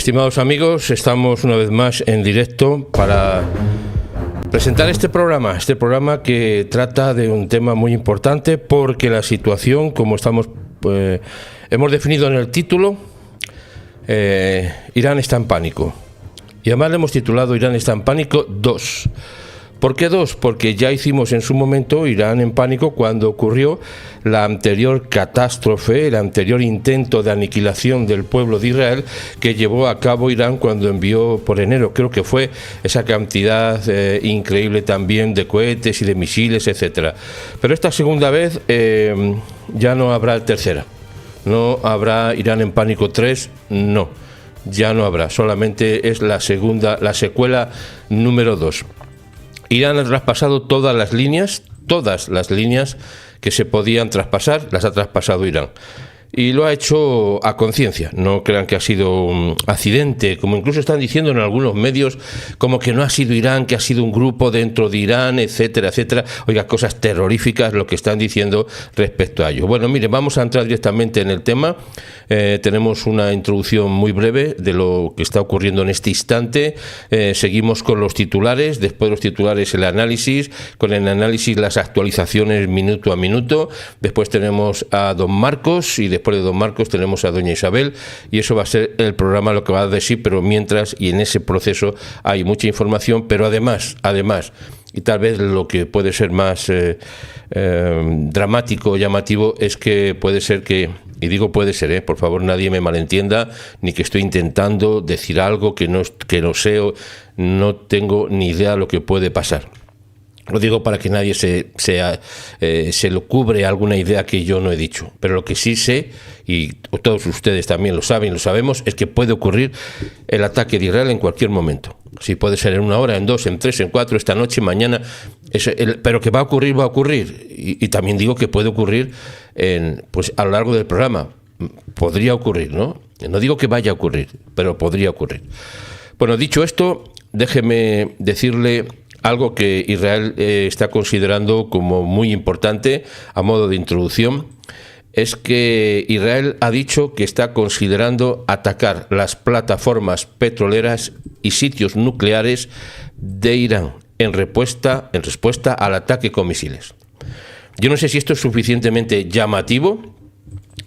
Estimados amigos, estamos una vez más en directo para presentar este programa que trata de un tema muy importante porque la situación, como hemos definido en el título, Irán está en pánico. Y además le hemos titulado Irán está en pánico 2. ¿Por qué 2? Porque ya hicimos en su momento Irán en pánico cuando ocurrió la anterior catástrofe, el anterior intento de aniquilación del pueblo de Israel que llevó a cabo Irán cuando envió por enero, creo que fue esa cantidad increíble también de cohetes y de misiles, etcétera. Pero esta segunda vez ya no habrá tercera, no habrá Irán en pánico 3, no, ya no habrá, solamente es la secuela número 2. Irán ha traspasado todas las líneas que se podían traspasar, las ha traspasado Irán. Y lo ha hecho a conciencia, no crean que ha sido un accidente, como incluso están diciendo en algunos medios, como que no ha sido Irán, que ha sido un grupo dentro de Irán, etcétera, etcétera. Oiga, cosas terroríficas lo que están diciendo respecto a ello. Bueno, mire, vamos a entrar directamente en el tema. Tenemos una introducción muy breve de lo que está ocurriendo en este instante. Seguimos con los titulares, después de los titulares el análisis, con el análisis las actualizaciones minuto a minuto. Después tenemos a don Marcos y después de don Marcos tenemos a doña Isabel y eso va a ser el programa lo que va a decir, pero mientras y en ese proceso hay mucha información, pero además, y tal vez lo que puede ser más dramático, llamativo, es que puede ser que, y digo puede ser, por favor nadie me malentienda, ni que estoy intentando decir algo que no sé, no tengo ni idea de lo que puede pasar. Lo digo para que nadie se lo cubre alguna idea que yo no he dicho. Pero lo que sí sé, y todos ustedes también lo saben, lo sabemos, es que puede ocurrir el ataque de Israel en cualquier momento. Sí, puede ser en 1 hora, en 2, en 3, en 4, esta noche, mañana. Pero que va a ocurrir. Y también digo que puede ocurrir a lo largo del programa. Podría ocurrir, ¿no? No digo que vaya a ocurrir, pero podría ocurrir. Bueno, dicho esto, déjeme decirle algo que Israel está considerando como muy importante a modo de introducción, es que Israel ha dicho que está considerando atacar las plataformas petroleras y sitios nucleares de Irán en respuesta al ataque con misiles. Yo no sé si esto es suficientemente llamativo,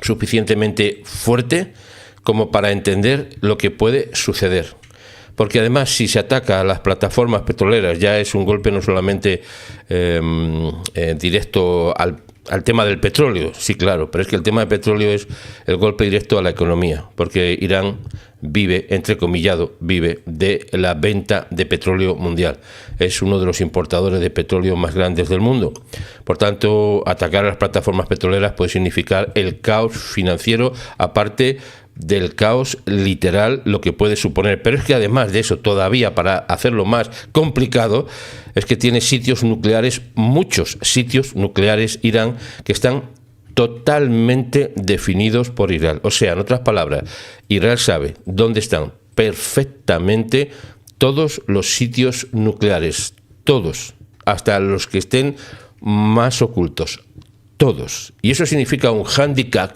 suficientemente fuerte, como para entender lo que puede suceder. Porque además, si se ataca a las plataformas petroleras, ya es un golpe no solamente directo al tema del petróleo, sí, claro, pero es que el tema del petróleo es el golpe directo a la economía, porque Irán vive, entrecomillado, vive de la venta de petróleo mundial. Es uno de los importadores de petróleo más grandes del mundo. Por tanto, atacar a las plataformas petroleras puede significar el caos financiero, aparte del caos literal, lo que puede suponer. Pero es que además de eso, todavía para hacerlo más complicado, es que tiene sitios nucleares, muchos sitios nucleares Irán, que están totalmente definidos por Israel. O sea, en otras palabras, Israel sabe dónde están perfectamente todos los sitios nucleares, todos, hasta los que estén más ocultos, todos. Y eso significa un hándicap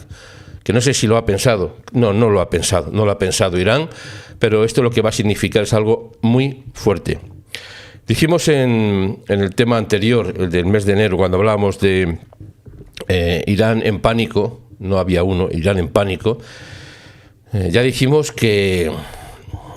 que no sé si lo ha pensado, no lo ha pensado Irán, pero esto lo que va a significar es algo muy fuerte. Dijimos en el tema anterior, el del mes de enero, cuando hablábamos de Irán en pánico, no había uno, Irán en pánico, ya dijimos que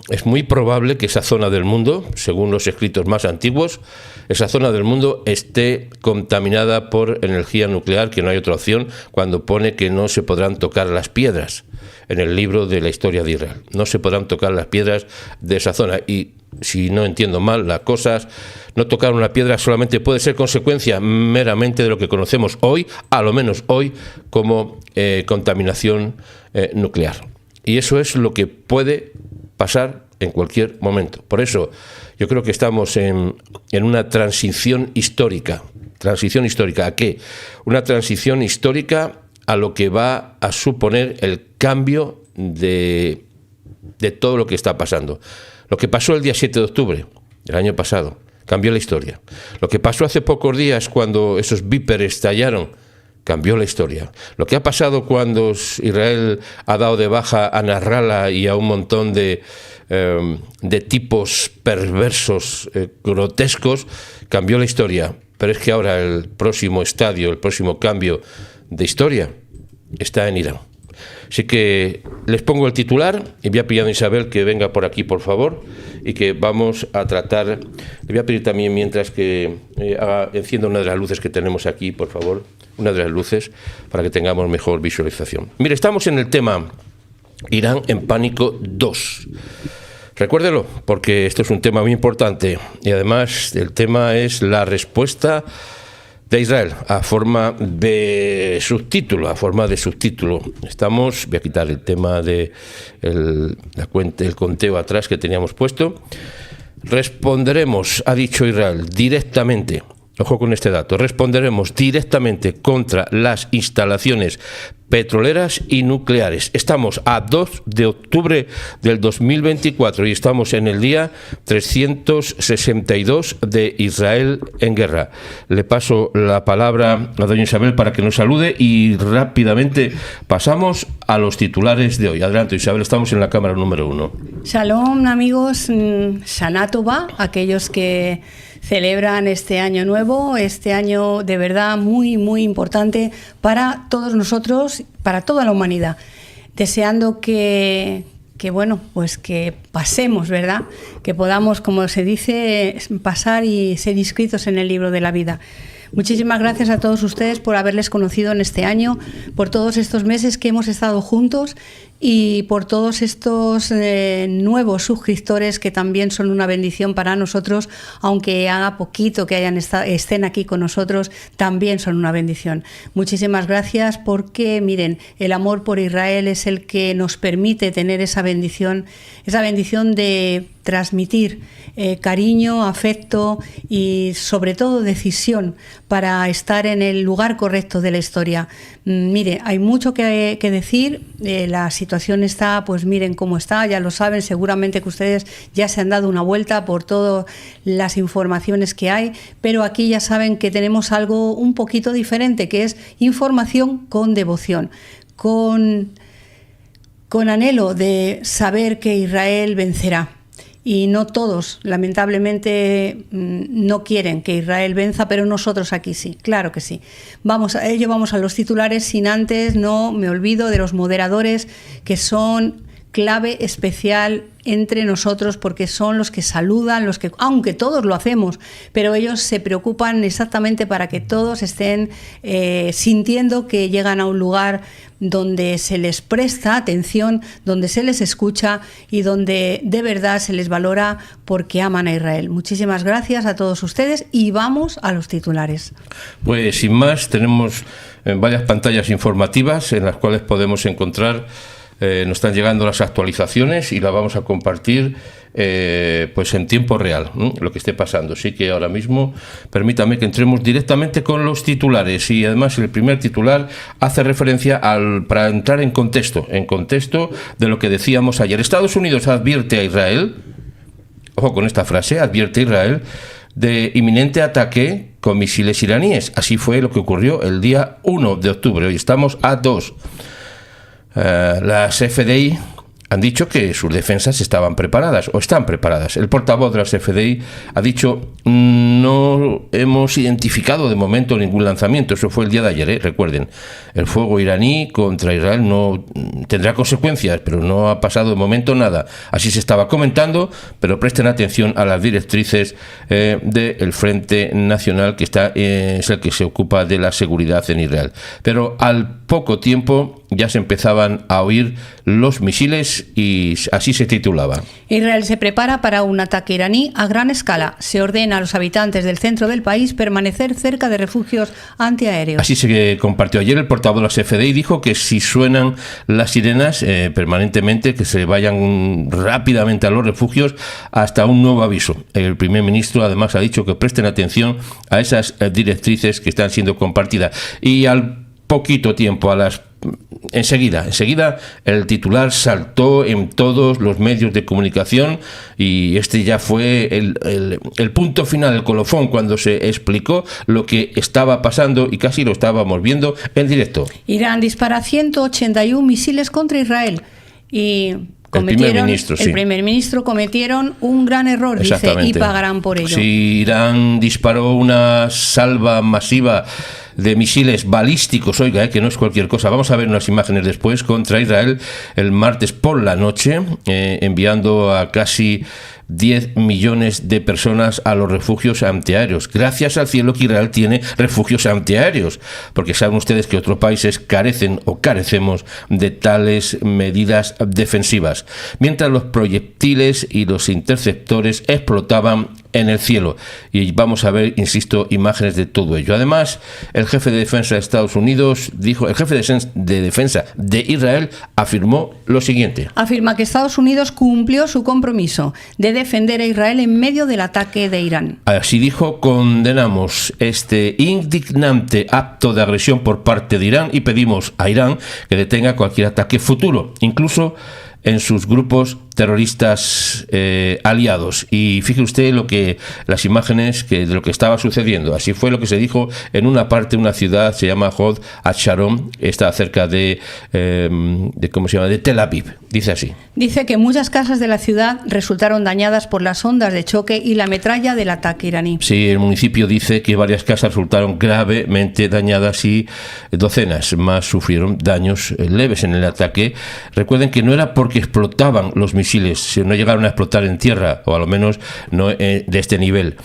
es muy probable que esa zona del mundo, según los escritos más antiguos, esa zona del mundo esté contaminada por energía nuclear, que no hay otra opción, cuando pone que no se podrán tocar las piedras en el libro de la historia de Israel. No se podrán tocar las piedras de esa zona. Y si no entiendo mal las cosas, no tocar una piedra solamente puede ser consecuencia meramente de lo que conocemos hoy, a lo menos hoy, como contaminación nuclear. Y eso es lo que puede pasar en cualquier momento. Por eso yo creo que estamos en una transición histórica. ¿Transición histórica a qué? Una transición histórica a lo que va a suponer el cambio de todo lo que está pasando. Lo que pasó el día 7 de octubre del año pasado cambió la historia. Lo que pasó hace pocos días cuando esos víperes estallaron cambió la historia. Lo que ha pasado cuando Israel ha dado de baja a Nasrallah y a un montón de tipos perversos, grotescos, cambió la historia. Pero es que ahora el próximo estadio, el próximo cambio de historia está en Irán. Así que les pongo el titular y voy a pedir a Isabel que venga por aquí, por favor, y que vamos a tratar. Le voy a pedir también, mientras que encienda una de las luces que tenemos aquí, por favor, una de las luces, para que tengamos mejor visualización. Mire, estamos en el tema Irán en pánico 2. Recuérdelo, porque esto es un tema muy importante y además el tema es la respuesta de Israel a forma de subtítulo, voy a quitar el tema de el conteo atrás que teníamos puesto. Responderemos, ha dicho Israel, directamente, ojo con este dato, responderemos directamente contra las instalaciones petroleras y nucleares. Estamos a 2 de octubre del 2024 y estamos en el día 362 de Israel en guerra. Le paso la palabra a doña Isabel para que nos salude y rápidamente pasamos a los titulares de hoy. Adelante, Isabel, estamos en la cámara número 1. Shalom, amigos, Shana Tova, aquellos que celebran este año nuevo, este año de verdad muy, muy importante para todos nosotros, para toda la humanidad, deseando que bueno, pues que pasemos, ¿verdad? Que podamos, como se dice, pasar y ser inscritos en el libro de la vida. Muchísimas gracias a todos ustedes por haberles conocido en este año, por todos estos meses que hemos estado juntos y por todos estos nuevos suscriptores que también son una bendición para nosotros, aunque haga poquito que estén aquí con nosotros, también son una bendición. Muchísimas gracias porque, miren, el amor por Israel es el que nos permite tener esa bendición de transmitir cariño, afecto y sobre todo decisión para estar en el lugar correcto de la historia. Mire, hay mucho que decir, la situación está, pues miren cómo está, ya lo saben, seguramente que ustedes ya se han dado una vuelta por todas las informaciones que hay, pero aquí ya saben que tenemos algo un poquito diferente, que es información con devoción, con anhelo de saber que Israel vencerá. Y no todos, lamentablemente, no quieren que Israel venza, pero nosotros aquí sí, claro que sí. Vamos a ello, vamos a los titulares, sin antes, no me olvido de los moderadores que son clave especial entre nosotros porque son los que saludan, aunque todos lo hacemos, pero ellos se preocupan exactamente para que todos estén sintiendo que llegan a un lugar donde se les presta atención, donde se les escucha y donde de verdad se les valora porque aman a Israel. Muchísimas gracias a todos ustedes y vamos a los titulares. Pues sin más, tenemos varias pantallas informativas en las cuales podemos encontrar nos están llegando las actualizaciones y las vamos a compartir pues en tiempo real, lo que esté pasando. Así que ahora mismo permítame que entremos directamente con los titulares y además el primer titular hace referencia para entrar en contexto de lo que decíamos ayer. Estados Unidos advierte a Israel, ojo con esta frase, advierte a Israel de inminente ataque con misiles iraníes. Así fue lo que ocurrió el día 1 de octubre. Hoy estamos a 2. Las FDI han dicho que sus defensas estaban preparadas o están preparadas. El portavoz de las FDI ha dicho: no hemos identificado de momento ningún lanzamiento. Eso fue el día de ayer, recuerden. El fuego iraní contra Israel no tendrá consecuencias, pero no ha pasado de momento nada. Así se estaba comentando, pero presten atención a las directrices del Frente Nacional, que es el que se ocupa de la seguridad en Israel. Pero al poco tiempo ya se empezaban a oír los misiles y así se titulaba. Israel se prepara para un ataque iraní a gran escala. Se ordena a los habitantes del centro del país permanecer cerca de refugios antiaéreos. Así se compartió ayer. El portavoz de las FDI dijo que si suenan las sirenas permanentemente, que se vayan rápidamente a los refugios hasta un nuevo aviso. El primer ministro además ha dicho que presten atención a esas directrices que están siendo compartidas. Y al poquito tiempo, a las enseguida el titular saltó en todos los medios de comunicación y este ya fue el punto final, el colofón, cuando se explicó lo que estaba pasando y casi lo estábamos viendo en directo. Irán dispara 181 misiles contra Israel y el primer ministro cometieron un gran error, dice, y pagarán por ello. Si Irán disparó una salva masiva de misiles balísticos, oiga, que no es cualquier cosa. Vamos a ver unas imágenes después contra Israel el martes por la noche, enviando a casi 10 millones de personas a los refugios antiaéreos. Gracias al cielo que Israel tiene refugios antiaéreos, porque saben ustedes que otros países carecen o carecemos de tales medidas defensivas. Mientras los proyectiles y los interceptores explotaban en el cielo. Y vamos a ver, insisto, imágenes de todo ello. Además, el jefe de defensa de Estados Unidos dijo, el jefe de defensa de Israel afirmó lo siguiente. Afirma que Estados Unidos cumplió su compromiso de defender a Israel en medio del ataque de Irán. Así dijo, condenamos este indignante acto de agresión por parte de Irán y pedimos a Irán que detenga cualquier ataque futuro, incluso en sus grupos terroristas aliados. Y fíjese usted las imágenes de lo que estaba sucediendo. Así fue lo que se dijo en una parte, una ciudad, se llama Hod HaSharon, está cerca de Tel Aviv. Dice así. Dice que muchas casas de la ciudad resultaron dañadas por las ondas de choque y la metralla del ataque iraní. Sí, el municipio dice que varias casas resultaron gravemente dañadas y docenas más sufrieron daños leves en el ataque. Recuerden que no era porque explotaban los misiles, no llegaron a explotar en tierra, o a lo menos no de este nivel,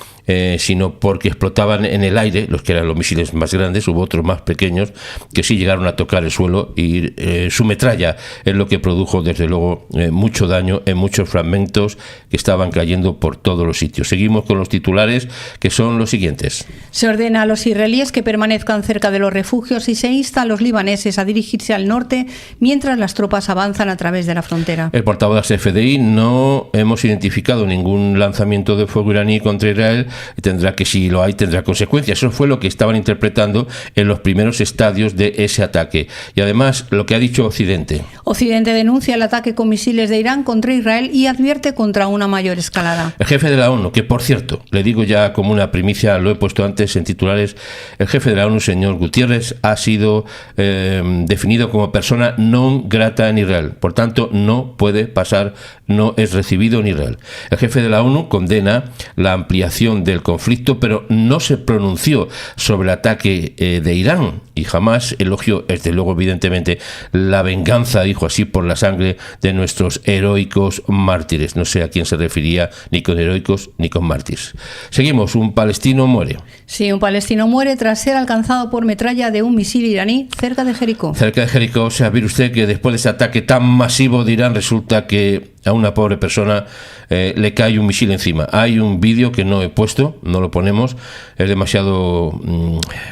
sino porque explotaban en el aire, los que eran los misiles más grandes. Hubo otros más pequeños que sí llegaron a tocar el suelo y su metralla es lo que produjo desde luego mucho daño en muchos fragmentos que estaban cayendo por todos los sitios. Seguimos con los titulares, que son los siguientes. Se ordena a los israelíes que permanezcan cerca de los refugios y se insta a los libaneses a dirigirse al norte mientras las tropas avanzan a través de la frontera. El portavoz de CFDI: no hemos identificado ningún lanzamiento de fuego iraní contra Israel. Tendrá que, si lo hay, tendrá consecuencias. Eso fue lo que estaban interpretando en los primeros estadios de ese ataque. Y además, lo que ha dicho Occidente. Occidente denuncia el ataque con misiles de Irán contra Israel y advierte contra una mayor escalada. El jefe de la ONU, que por cierto, le digo ya como una primicia, lo he puesto antes en titulares, el jefe de la ONU, señor Guterres, ha sido definido como persona non grata en Israel. Por tanto, no puede pasar, no es recibido en Israel. El jefe de la ONU condena la ampliación del conflicto, pero no se pronunció sobre el ataque de Irán y jamás elogió, desde luego, evidentemente, la venganza, dijo así, por la sangre de nuestros heroicos mártires. No sé a quién se refería, ni con heroicos ni con mártires. Seguimos, un palestino muere. Sí, un palestino muere tras ser alcanzado por metralla de un misil iraní cerca de Jericó. Cerca de Jericó, o sea, mire usted que después de ese ataque tan masivo de Irán, resulta que a una pobre persona le cae un misil encima. Hay un vídeo que no he puesto, no lo ponemos, es demasiado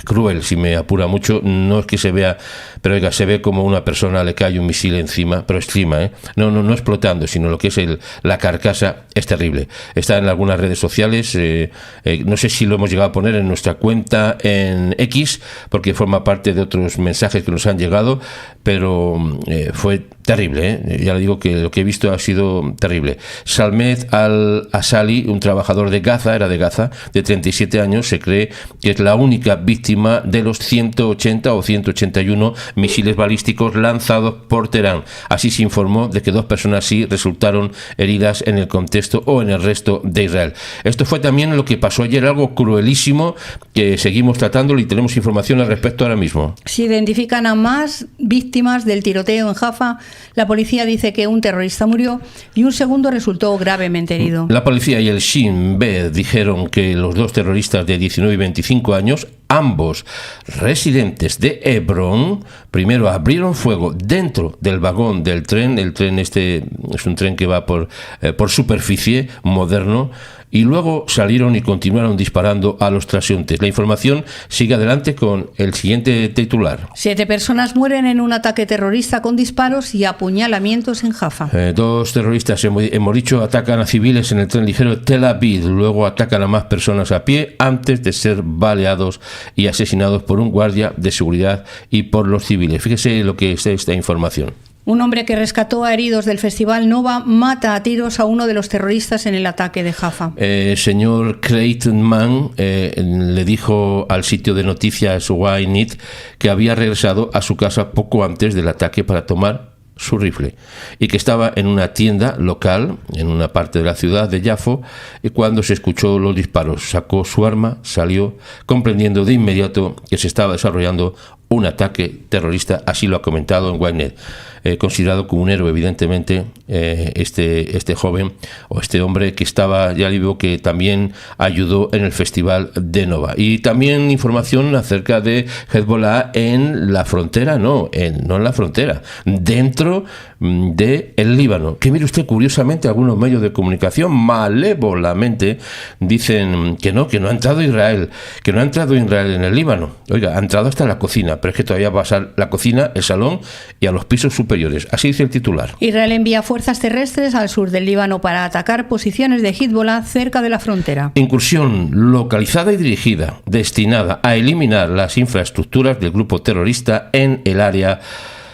cruel, si me apura mucho. No es que se vea, pero oiga, se ve como una persona le cae un misil encima, pero encima, no explotando, sino lo que es la carcasa. Es terrible. Está en algunas redes sociales, no sé si lo hemos llegado a poner en nuestra cuenta en X, porque forma parte de otros mensajes que nos han llegado, pero fue terrible, ya le digo que lo que he visto ha sido terrible. Salmed al-Asali, un trabajador de Gaza, era de Gaza, de 37 años, se cree que es la única víctima de los 180 o 181 misiles balísticos lanzados por Teherán. Así se informó de que 2 personas sí resultaron heridas en el contexto o en el resto de Israel. Esto fue también lo que pasó ayer, algo cruelísimo que seguimos tratándolo y tenemos información al respecto ahora mismo. Se identifican a más víctimas del tiroteo en Jaffa. La policía dice que un terrorista murió y un segundo resultó gravemente herido. La policía y el Shin Bet dijeron que los 2 terroristas de 19 y 25 años, ambos residentes de Hebrón, primero abrieron fuego dentro del vagón del tren. El tren este es un tren que va por superficie, moderno, y luego salieron y continuaron disparando a los transeúntes. La información sigue adelante con el siguiente titular. 7 personas mueren en un ataque terrorista con disparos y apuñalamientos en Jaffa. 2 terroristas, hemos dicho, atacan a civiles en el tren ligero de Tel Aviv, luego atacan a más personas a pie antes de ser baleados y asesinados por un guardia de seguridad y por los civiles. Fíjese lo que es esta información. Un hombre que rescató a heridos del Festival Nova mata a tiros a uno de los terroristas en el ataque de Jaffa. Señor Creighton Mann le dijo al sitio de noticias Ynet que había regresado a su casa poco antes del ataque para tomar su rifle y que estaba en una tienda local en una parte de la ciudad de Yafo y cuando se escuchó los disparos sacó su arma, salió comprendiendo de inmediato que se estaba desarrollando un ataque terrorista, así lo ha comentado en Ynet. Considerado como un héroe, evidentemente, este joven o este hombre que estaba, ya digo, que también ayudó en el Festival de Nova. Y también información acerca de Hezbollah en la frontera, no en la frontera, dentro de el Líbano. Que mire usted, curiosamente, algunos medios de comunicación malévolamente dicen que no ha entrado Israel, en el Líbano. Oiga, ha entrado hasta la cocina, pero es que todavía va a pasar la cocina, el salón y a los pisos superiores. Así dice el titular. Israel envía fuerzas terrestres al sur del Líbano para atacar posiciones de Hezbollah cerca de la frontera. Incursión localizada y dirigida, destinada a eliminar las infraestructuras del grupo terrorista en el área.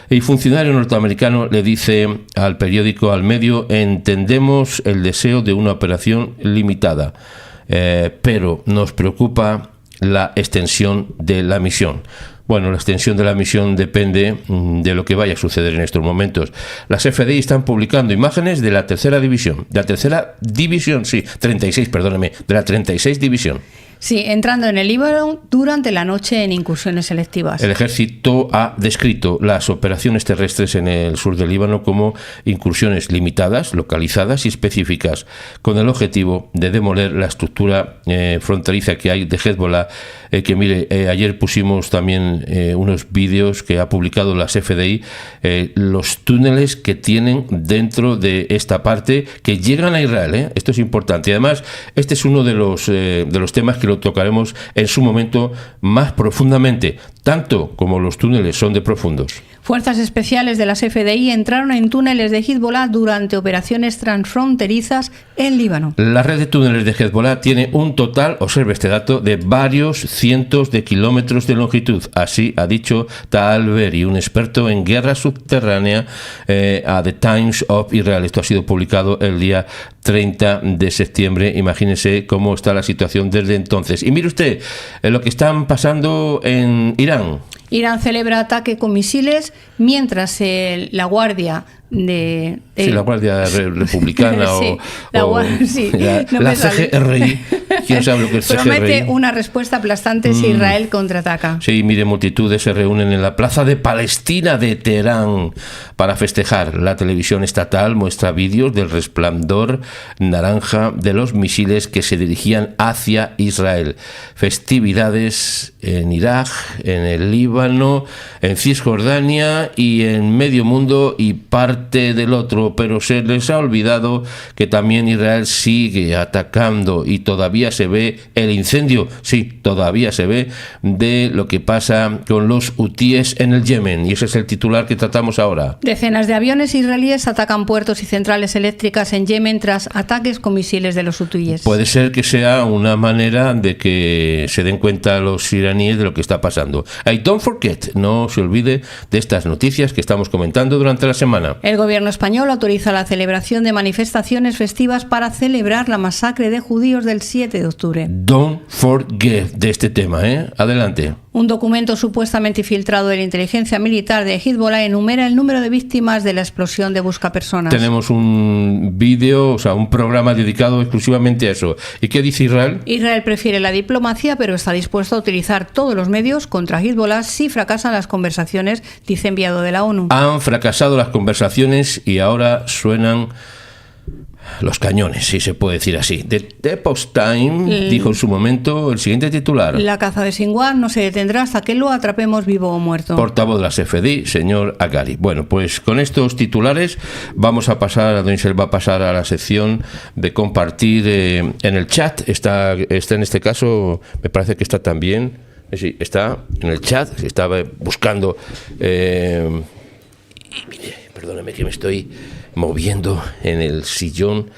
El funcionario norteamericano le dice al periódico Al Medio: entendemos el deseo de una operación limitada, pero nos preocupa la extensión de la misión. Bueno, la extensión de la misión depende de lo que vaya a suceder en estos momentos. Las FDI están publicando imágenes de la tercera división. De la 36 división. Sí, entrando en el Líbano durante la noche en incursiones selectivas. El ejército ha descrito las operaciones terrestres en el sur del Líbano como incursiones limitadas, localizadas y específicas, con el objetivo de demoler la estructura fronteriza que hay de Hezbollah. Que mire, ayer pusimos también unos vídeos que ha publicado las FDI, los túneles que tienen dentro de esta parte que llegan a Israel. Esto es importante. Y además, este es uno de los temas que lo tocaremos en su momento más profundamente, tanto como los túneles son de profundos. Fuerzas especiales de las FDI entraron en túneles de Hezbollah durante operaciones transfronterizas en Líbano. La red de túneles de Hezbollah tiene un total, observe este dato, de varios cientos de kilómetros de longitud. Así ha dicho Tal Beri, un experto en guerra subterránea, a The Times of Israel. Esto ha sido publicado el día 30 de septiembre. Imagínense cómo está la situación desde entonces. Y mire usted lo que están pasando en Irán. Irán celebra ataque con misiles mientras la Guardia la Guardia Republicana sí, la CGRI. ¿Quién sabe lo que es CGRI? Promete una respuesta aplastante si Israel contraataca. Sí, mire, multitudes se reúnen en la Plaza de Palestina de Teherán para festejar. La televisión estatal muestra vídeos del resplandor naranja de los misiles que se dirigían hacia Israel. Festividades en Irak, en el Líbano, en Cisjordania y en medio mundo y parte del otro, pero se les ha olvidado que también Israel sigue atacando y todavía se ve el incendio, sí, todavía se ve de lo que pasa con los hutíes en el Yemen, y ese es el titular que tratamos ahora. Decenas de aviones israelíes atacan puertos y centrales eléctricas en Yemen tras ataques con misiles de los hutíes. Puede ser que sea una manera de que se den cuenta los iraníes de lo que está pasando. Y don't forget, no se olvide de estas noticias que estamos comentando durante la semana. El gobierno español autoriza la celebración de manifestaciones festivas para celebrar la masacre de judíos del 7 de octubre. Don't forget de este tema, Adelante. Un documento supuestamente filtrado de la inteligencia militar de Hezbollah enumera el número de víctimas de la explosión de Buscapersonas. Tenemos un vídeo, un programa dedicado exclusivamente a eso. ¿Y qué dice Israel? Israel prefiere la diplomacia, pero está dispuesto a utilizar todos los medios contra Hezbollah si fracasan las conversaciones, dice enviado de la ONU. Han fracasado las conversaciones y ahora suenan Los cañones, sí se puede decir así. The Post Time dijo en su momento el siguiente titular. La caza de Sinwar no se detendrá hasta que lo atrapemos vivo o muerto. Portavoz de las FDI, señor Agari. Bueno, pues con estos titulares vamos a pasar, a don Isel va a pasar a la sección de compartir en el chat. Está en este caso, me parece que está también, sí, está en el chat, estaba buscando... perdóneme que me estoy moviendo en el sillón.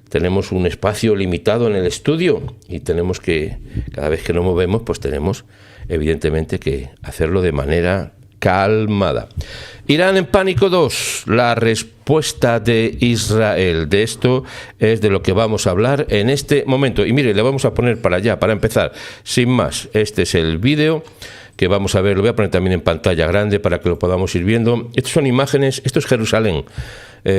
Tenemos un espacio limitado en el estudio y tenemos que, cada vez que nos movemos, pues tenemos evidentemente que hacerlo de manera calmada. Irán en pánico 2, la respuesta de Israel. De esto es de lo que vamos a hablar en este momento. Y mire, le vamos a poner para allá, para empezar, sin más, este es el vídeo que vamos a ver, lo voy a poner también en pantalla grande para que lo podamos ir viendo. Estas son imágenes, esto es Jerusalén,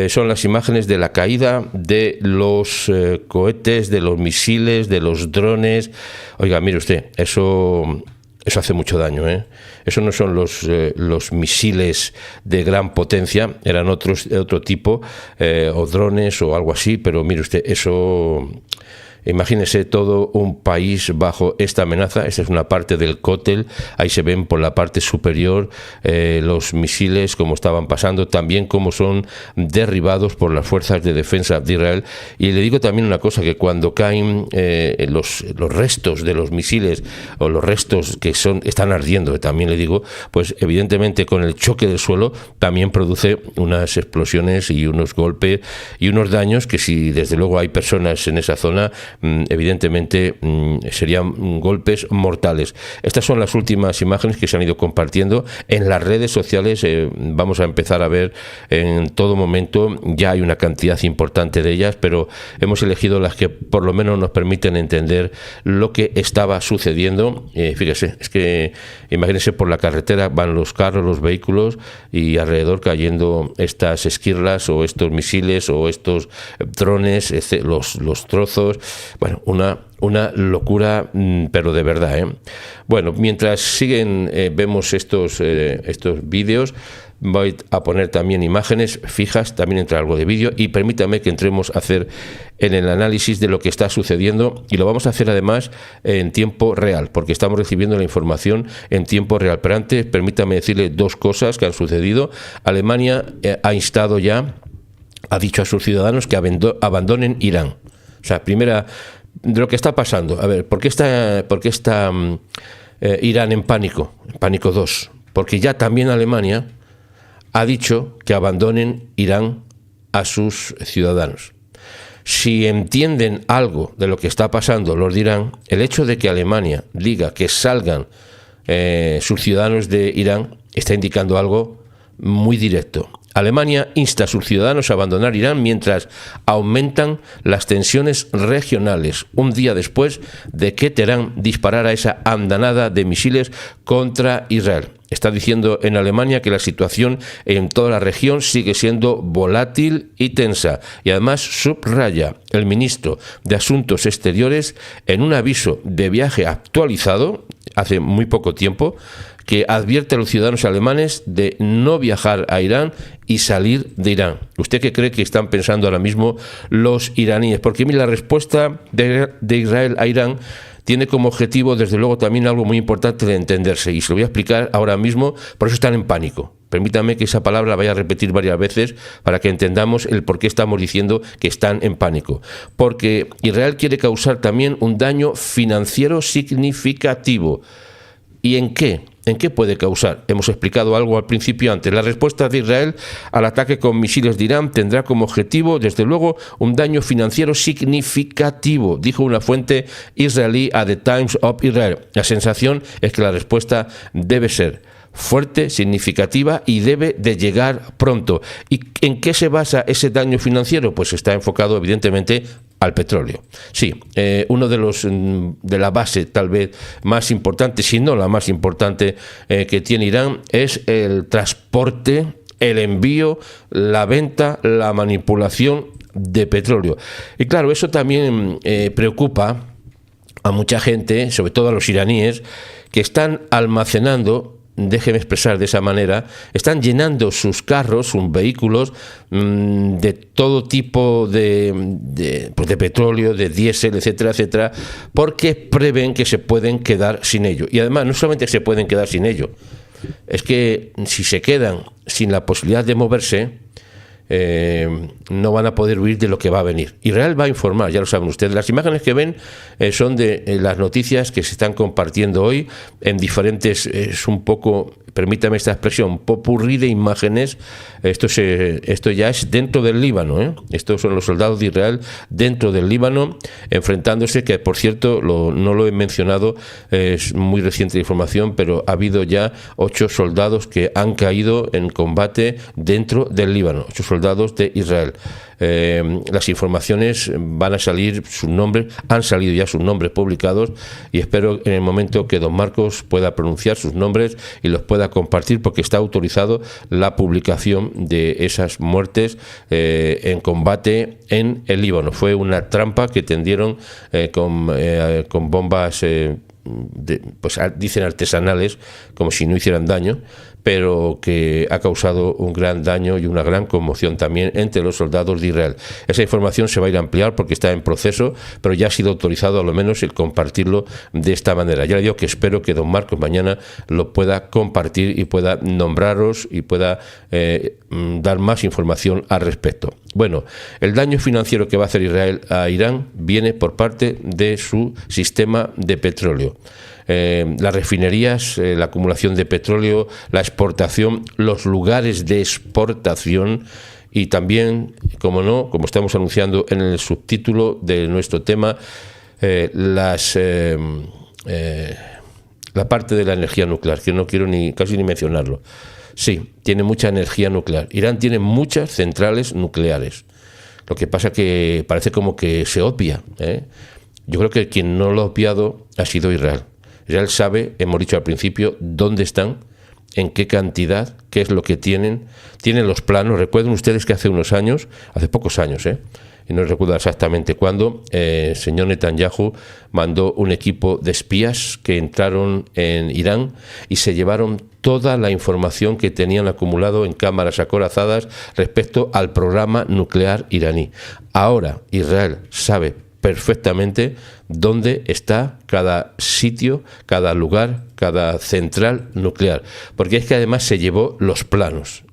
son las imágenes de la caída de los cohetes, de los misiles, de los drones. Oiga, mire usted, eso hace mucho daño, ¿eh? Eso no son los misiles de gran potencia, eran otro tipo, o drones o algo así, pero mire usted, eso... Imagínese todo un país bajo esta amenaza. Esta es una parte del cótel. Ahí se ven por la parte superior los misiles, como estaban pasando, también cómo son derribados por las fuerzas de defensa de Israel. Y le digo también una cosa, que cuando caen los restos de los misiles, o los restos que están ardiendo, también le digo, pues evidentemente con el choque del suelo también produce unas explosiones y unos golpes y unos daños que, si desde luego hay personas en esa zona, evidentemente serían golpes mortales. Estas son las últimas imágenes que se han ido compartiendo en las redes sociales. Vamos a empezar a ver en todo momento, ya hay una cantidad importante de ellas, pero hemos elegido las que por lo menos nos permiten entender lo que estaba sucediendo. Fíjese, es que imagínense, por la carretera van los carros, los vehículos, y alrededor cayendo estas esquirlas o estos misiles o estos drones, los trozos. Bueno, una locura, pero de verdad, ¿eh? Bueno, mientras vemos estos vídeos, voy a poner también imágenes fijas, también entra algo de vídeo, y permítame que entremos a hacer en el análisis de lo que está sucediendo, y lo vamos a hacer además en tiempo real, porque estamos recibiendo la información en tiempo real. Pero antes, permítame decirle dos cosas que han sucedido. Alemania ha dicho a sus ciudadanos que abandonen Irán. O sea, primera, de lo que está pasando. A ver, ¿por qué está Irán en pánico? En pánico 2. Porque ya también Alemania ha dicho que abandonen Irán a sus ciudadanos. Si entienden algo de lo que está pasando los de Irán, el hecho de que Alemania diga que salgan sus ciudadanos de Irán está indicando algo muy directo. Alemania insta a sus ciudadanos a abandonar Irán mientras aumentan las tensiones regionales, un día después de que Teherán disparara esa andanada de misiles contra Israel. Está diciendo en Alemania que la situación en toda la región sigue siendo volátil y tensa. Y además subraya el ministro de Asuntos Exteriores en un aviso de viaje actualizado hace muy poco tiempo, que advierte a los ciudadanos alemanes de no viajar a Irán y salir de Irán. ¿Usted qué cree que están pensando ahora mismo los iraníes? Porque mira, la respuesta de Israel a Irán tiene como objetivo, desde luego, también algo muy importante de entenderse, y se lo voy a explicar ahora mismo. Por eso están en pánico. Permítame que esa palabra la vaya a repetir varias veces para que entendamos el por qué estamos diciendo que están en pánico. Porque Israel quiere causar también un daño financiero significativo. ¿Y en qué? ¿En qué puede causar? Hemos explicado algo al principio antes. La respuesta de Israel al ataque con misiles de Irán tendrá como objetivo, desde luego, un daño financiero significativo, dijo una fuente israelí a The Times of Israel. La sensación es que la respuesta debe ser fuerte, significativa y debe de llegar pronto. ¿Y en qué se basa ese daño financiero? Pues está enfocado, evidentemente, al petróleo. Sí, uno de la base tal vez más importante, si no la más importante que tiene Irán, es el transporte, el envío, la venta, la manipulación de petróleo. Y claro, eso también preocupa a mucha gente, sobre todo a los iraníes, que están almacenando déjeme expresar de esa manera, están llenando sus carros, sus vehículos de todo tipo de petróleo, de diésel, etcétera, etcétera, porque prevén que se pueden quedar sin ello. Y además, no solamente se pueden quedar sin ello, es que si se quedan sin la posibilidad de moverse, no van a poder huir de lo que va a venir. Israel va a informar, ya lo saben ustedes. Las imágenes que ven son de las noticias que se están compartiendo hoy en diferentes, es un poco, permítame esta expresión, popurrí de imágenes. Esto ya es dentro del Líbano, ¿eh? Estos son los soldados de Israel dentro del Líbano, enfrentándose, que por cierto, no lo he mencionado, es muy reciente la información, pero ha habido ya 8 soldados que han caído en combate dentro del Líbano, 8 soldados de Israel. Las informaciones van a salir, sus nombres, han salido ya sus nombres publicados, y espero en el momento que don Marcos pueda pronunciar sus nombres y los pueda compartir, porque está autorizado la publicación de esas muertes en combate en el Líbano. Fue una trampa que tendieron con bombas, pues dicen artesanales, como si no hicieran daño, pero que ha causado un gran daño y una gran conmoción también entre los soldados de Israel. Esa información se va a ir a ampliar porque está en proceso, pero ya ha sido autorizado a lo menos el compartirlo de esta manera. Ya le digo que espero que don Marcos mañana lo pueda compartir y pueda nombraros y pueda dar más información al respecto. Bueno, el daño financiero que va a hacer Israel a Irán viene por parte de su sistema de petróleo. Las refinerías, la acumulación de petróleo, la exportación, los lugares de exportación y también, como no, como estamos anunciando en el subtítulo de nuestro tema, la parte de la energía nuclear, que no quiero casi ni mencionarlo. Sí, tiene mucha energía nuclear. Irán tiene muchas centrales nucleares. Lo que pasa que parece como que se obvia, ¿eh? Yo creo que quien no lo ha obviado ha sido Israel. Israel sabe, hemos dicho al principio, dónde están, en qué cantidad, qué es lo que tienen los planos. Recuerden ustedes que hace unos años, hace pocos años, y no recuerdo exactamente cuándo, el señor Netanyahu mandó un equipo de espías que entraron en Irán y se llevaron toda la información que tenían acumulado en cámaras acorazadas respecto al programa nuclear iraní. Ahora Israel sabe perfectamente dónde está cada sitio, cada lugar, cada central nuclear, porque es que además se llevó los planos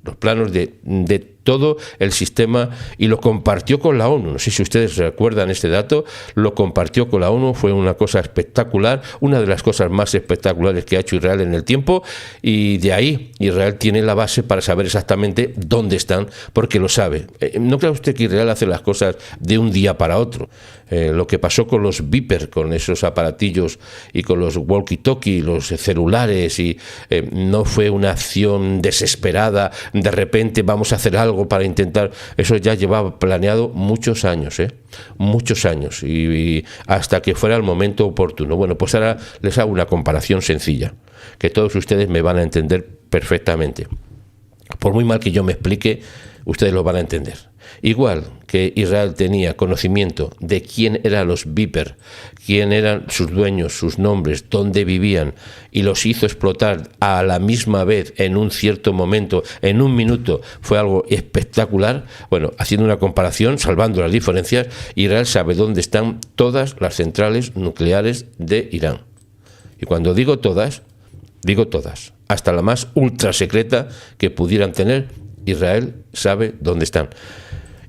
de todo el sistema y lo compartió con la ONU. No sé si ustedes recuerdan este dato, lo compartió con la ONU, fue una cosa espectacular, una de las cosas más espectaculares que ha hecho Israel en el tiempo, y de ahí Israel tiene la base para saber exactamente dónde están, porque lo sabe. No crea usted que Israel hace las cosas de un día para otro. Lo que pasó con los Viper, con esos aparatillos, y con los walkie-talkie, los celulares, y no fue una acción desesperada, de repente vamos a hacer algo para intentar. Eso ya llevaba planeado muchos años, muchos años, y hasta que fuera el momento oportuno. Bueno, pues ahora les hago una comparación sencilla, que todos ustedes me van a entender perfectamente. Por muy mal que yo me explique, ustedes lo van a entender. Igual que Israel tenía conocimiento de quién eran los Viper, quién eran sus dueños, sus nombres, dónde vivían, y los hizo explotar a la misma vez en un cierto momento, en un minuto, fue algo espectacular. Bueno, haciendo una comparación, salvando las diferencias, Israel sabe dónde están todas las centrales nucleares de Irán. Y cuando digo todas, hasta la más ultra secreta que pudieran tener, Israel sabe dónde están.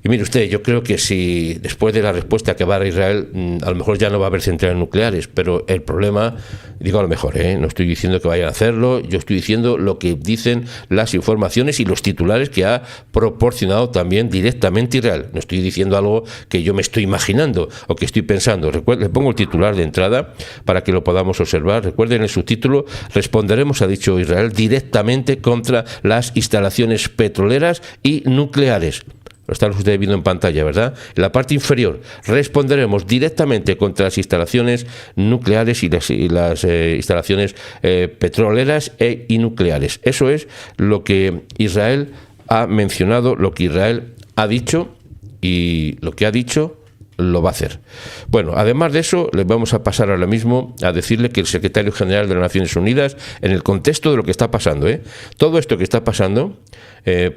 Y mire usted, yo creo que si después de la respuesta que va a dar Israel, a lo mejor ya no va a haber centrales nucleares, pero el problema, digo a lo mejor, no estoy diciendo que vayan a hacerlo, yo estoy diciendo lo que dicen las informaciones y los titulares que ha proporcionado también directamente Israel. No estoy diciendo algo que yo me estoy imaginando o que estoy pensando. Le pongo el titular de entrada para que lo podamos observar. Recuerden el subtítulo: responderemos, ha dicho Israel, directamente contra las instalaciones petroleras y nucleares. Lo están ustedes viendo en pantalla, ¿verdad? En la parte inferior, responderemos directamente contra las instalaciones nucleares y las instalaciones petroleras y nucleares. Eso es lo que Israel ha mencionado, lo que Israel ha dicho, y lo que ha dicho lo va a hacer. Bueno, además de eso, les vamos a pasar ahora mismo a decirle que el secretario general de las Naciones Unidas, en el contexto de lo que está pasando, todo esto que está pasando,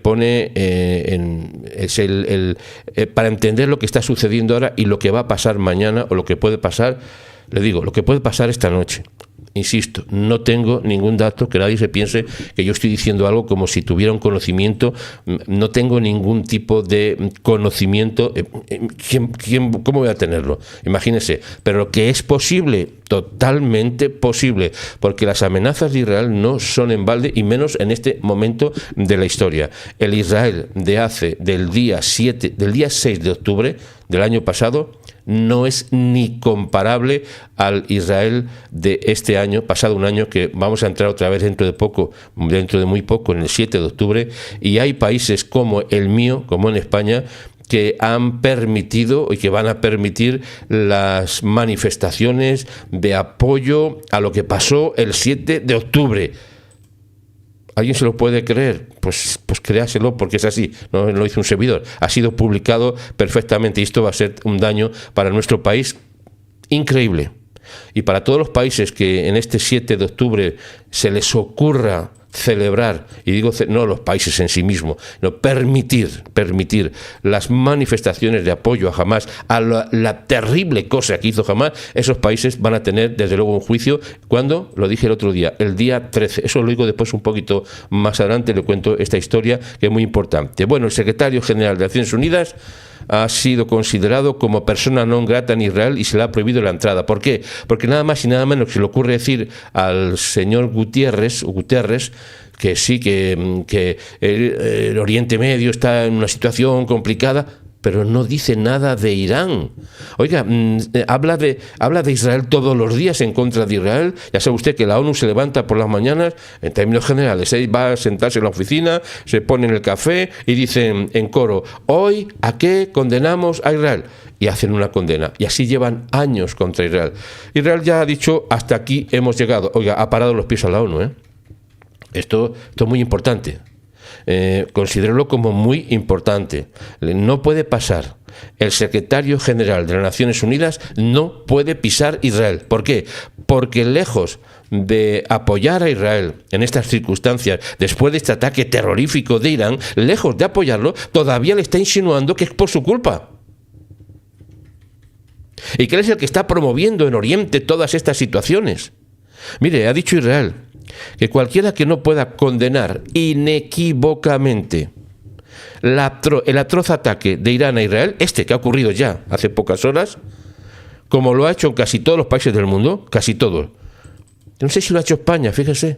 pone para entender lo que está sucediendo ahora y lo que va a pasar mañana o lo que puede pasar, le digo, lo que puede pasar esta noche. Insisto, no tengo ningún dato, que nadie se piense que yo estoy diciendo algo como si tuviera un conocimiento, no tengo ningún tipo de conocimiento. ¿Cómo voy a tenerlo? Imagínense, pero lo que es posible, totalmente posible, porque las amenazas de Israel no son en balde, y menos en este momento de la historia. El Israel del día 6 de octubre del año pasado, no es ni comparable al Israel de este año, pasado un año, que vamos a entrar otra vez dentro de muy poco, en el 7 de octubre, y hay países como el mío, como en España, que han permitido y que van a permitir las manifestaciones de apoyo a lo que pasó el 7 de octubre. ¿Alguien se lo puede creer? Pues créaselo, porque es así, no lo hizo un servidor. Ha sido publicado perfectamente y esto va a ser un daño para nuestro país increíble. Y para todos los países que en este 7 de octubre se les ocurra celebrar, y digo no los países en sí mismos, no permitir las manifestaciones de apoyo a Hamás, a la terrible cosa que hizo Hamás, esos países van a tener desde luego un juicio. ¿Cuándo? Lo dije el otro día, el día 13. Eso lo digo después un poquito más adelante, le cuento esta historia que es muy importante. Bueno, el secretario general de Naciones Unidas ha sido considerado como persona non grata en Israel y se le ha prohibido la entrada. ¿Por qué? Porque nada más y nada menos que se le ocurre decir al señor Guterres, que sí, que el Oriente Medio está en una situación complicada, pero no dice nada de Irán. Oiga, habla de Israel todos los días en contra de Israel. Ya sabe usted que la ONU se levanta por las mañanas, en términos generales, va a sentarse en la oficina, se pone en el café y dicen en coro, hoy, ¿a qué condenamos a Israel? Y hacen una condena. Y así llevan años contra Israel. Israel ya ha dicho, hasta aquí hemos llegado. Oiga, ha parado los pies a la ONU, Esto es muy importante. Considéralo como muy importante. No puede pasar. El secretario general de las Naciones Unidas no puede pisar Israel. ¿Por qué? Porque lejos de apoyar a Israel en estas circunstancias, después de este ataque terrorífico de Irán, lejos de apoyarlo, todavía le está insinuando que es por su culpa. Y que él es el que está promoviendo en Oriente todas estas situaciones. Mire, ha dicho Israel que cualquiera que no pueda condenar inequívocamente el atroz ataque de Irán a Israel, que ha ocurrido ya hace pocas horas, como lo ha hecho en casi todos los países del mundo, casi todos. No sé si lo ha hecho España, fíjese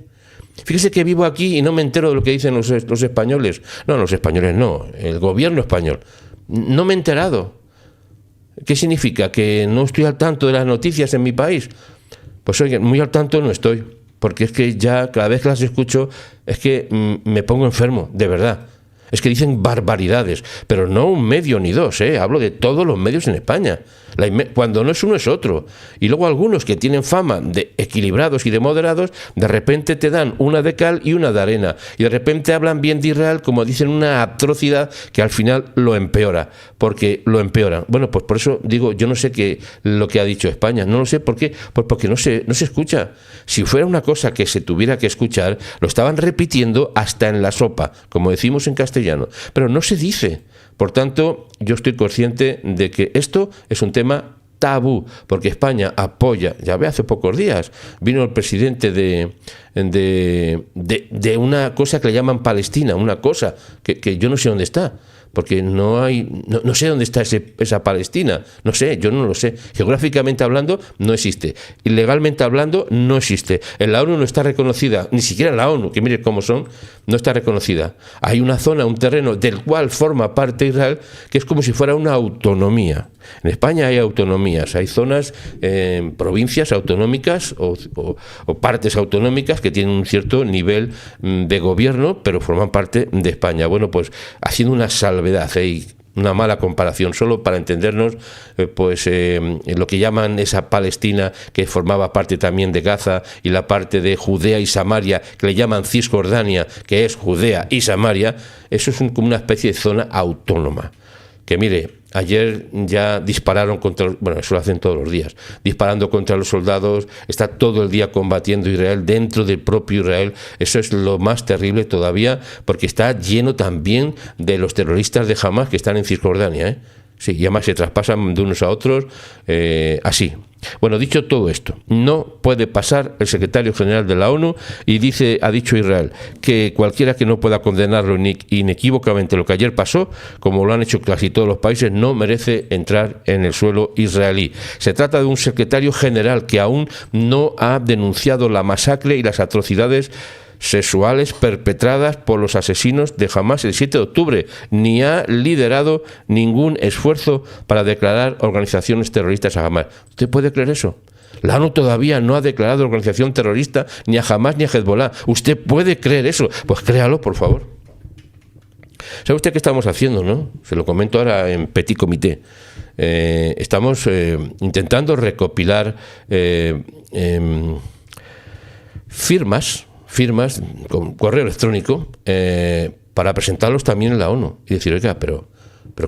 que vivo aquí y no me entero de lo que dicen los españoles. No, los españoles no, el gobierno español. No me he enterado. ¿Qué significa? ¿Que no estoy al tanto de las noticias en mi país? Pues oigan, muy al tanto no estoy. Porque es que ya cada vez que las escucho es que me pongo enfermo, de verdad. Es que dicen barbaridades, pero no un medio ni dos, hablo de todos los medios en España. Cuando no es uno es otro. Y luego algunos que tienen fama de equilibrados y de moderados, de repente te dan una de cal y una de arena. Y de repente hablan bien de Israel como dicen una atrocidad que al final lo empeora. Porque lo empeoran. Bueno, pues por eso digo, yo no sé lo que ha dicho España. No lo sé, ¿por qué? Pues porque no se escucha. Si fuera una cosa que se tuviera que escuchar, lo estaban repitiendo hasta en la sopa, como decimos en castellano. Pero no se dice. Por tanto, yo estoy consciente de que esto es un tema tabú, porque España apoya, ya ve, hace pocos días vino el presidente de una cosa que le llaman Palestina, una cosa que yo no sé dónde está, porque no sé dónde está esa Palestina, no sé, yo no lo sé. Geográficamente hablando no existe, y legalmente hablando no existe. En la ONU no está reconocida, ni siquiera en la ONU, que mire cómo son, no está reconocida. Hay una zona, un terreno del cual forma parte Israel, que es como si fuera una autonomía. En España hay autonomías, hay zonas, provincias autonómicas o partes autonómicas que tienen un cierto nivel de gobierno, pero forman parte de España. Bueno, pues haciendo una salvedad y una mala comparación, solo para entendernos, lo que llaman esa Palestina, que formaba parte también de Gaza, y la parte de Judea y Samaria, que le llaman Cisjordania, que es Judea y Samaria, eso es como una especie de zona autónoma. Que mire, Ayer ya dispararon contra... Bueno, eso lo hacen todos los días. Disparando contra los soldados. Está todo el día combatiendo Israel dentro del propio Israel. Eso es lo más terrible todavía, porque está lleno también de los terroristas de Hamas que están en Cisjordania, ¿eh? Sí, y además se traspasan de unos a otros así. Bueno, dicho todo esto, no puede pasar el secretario general de la ONU y ha dicho Israel que cualquiera que no pueda condenarlo inequívocamente lo que ayer pasó, como lo han hecho casi todos los países, no merece entrar en el suelo israelí. Se trata de un secretario general que aún no ha denunciado la masacre y las atrocidades sexuales perpetradas por los asesinos de Hamas el 7 de octubre, ni ha liderado ningún esfuerzo para declarar organizaciones terroristas a Hamas. ¿Usted puede creer eso? La ONU todavía no ha declarado organización terrorista ni a Hamas ni a Hezbollah. ¿Usted puede creer eso? Pues créalo, por favor. ¿Sabe usted qué estamos haciendo, no? Se lo comento ahora en petit comité. Estamos intentando recopilar firmas con correo electrónico para presentarlos también en la ONU y decir, oiga, pero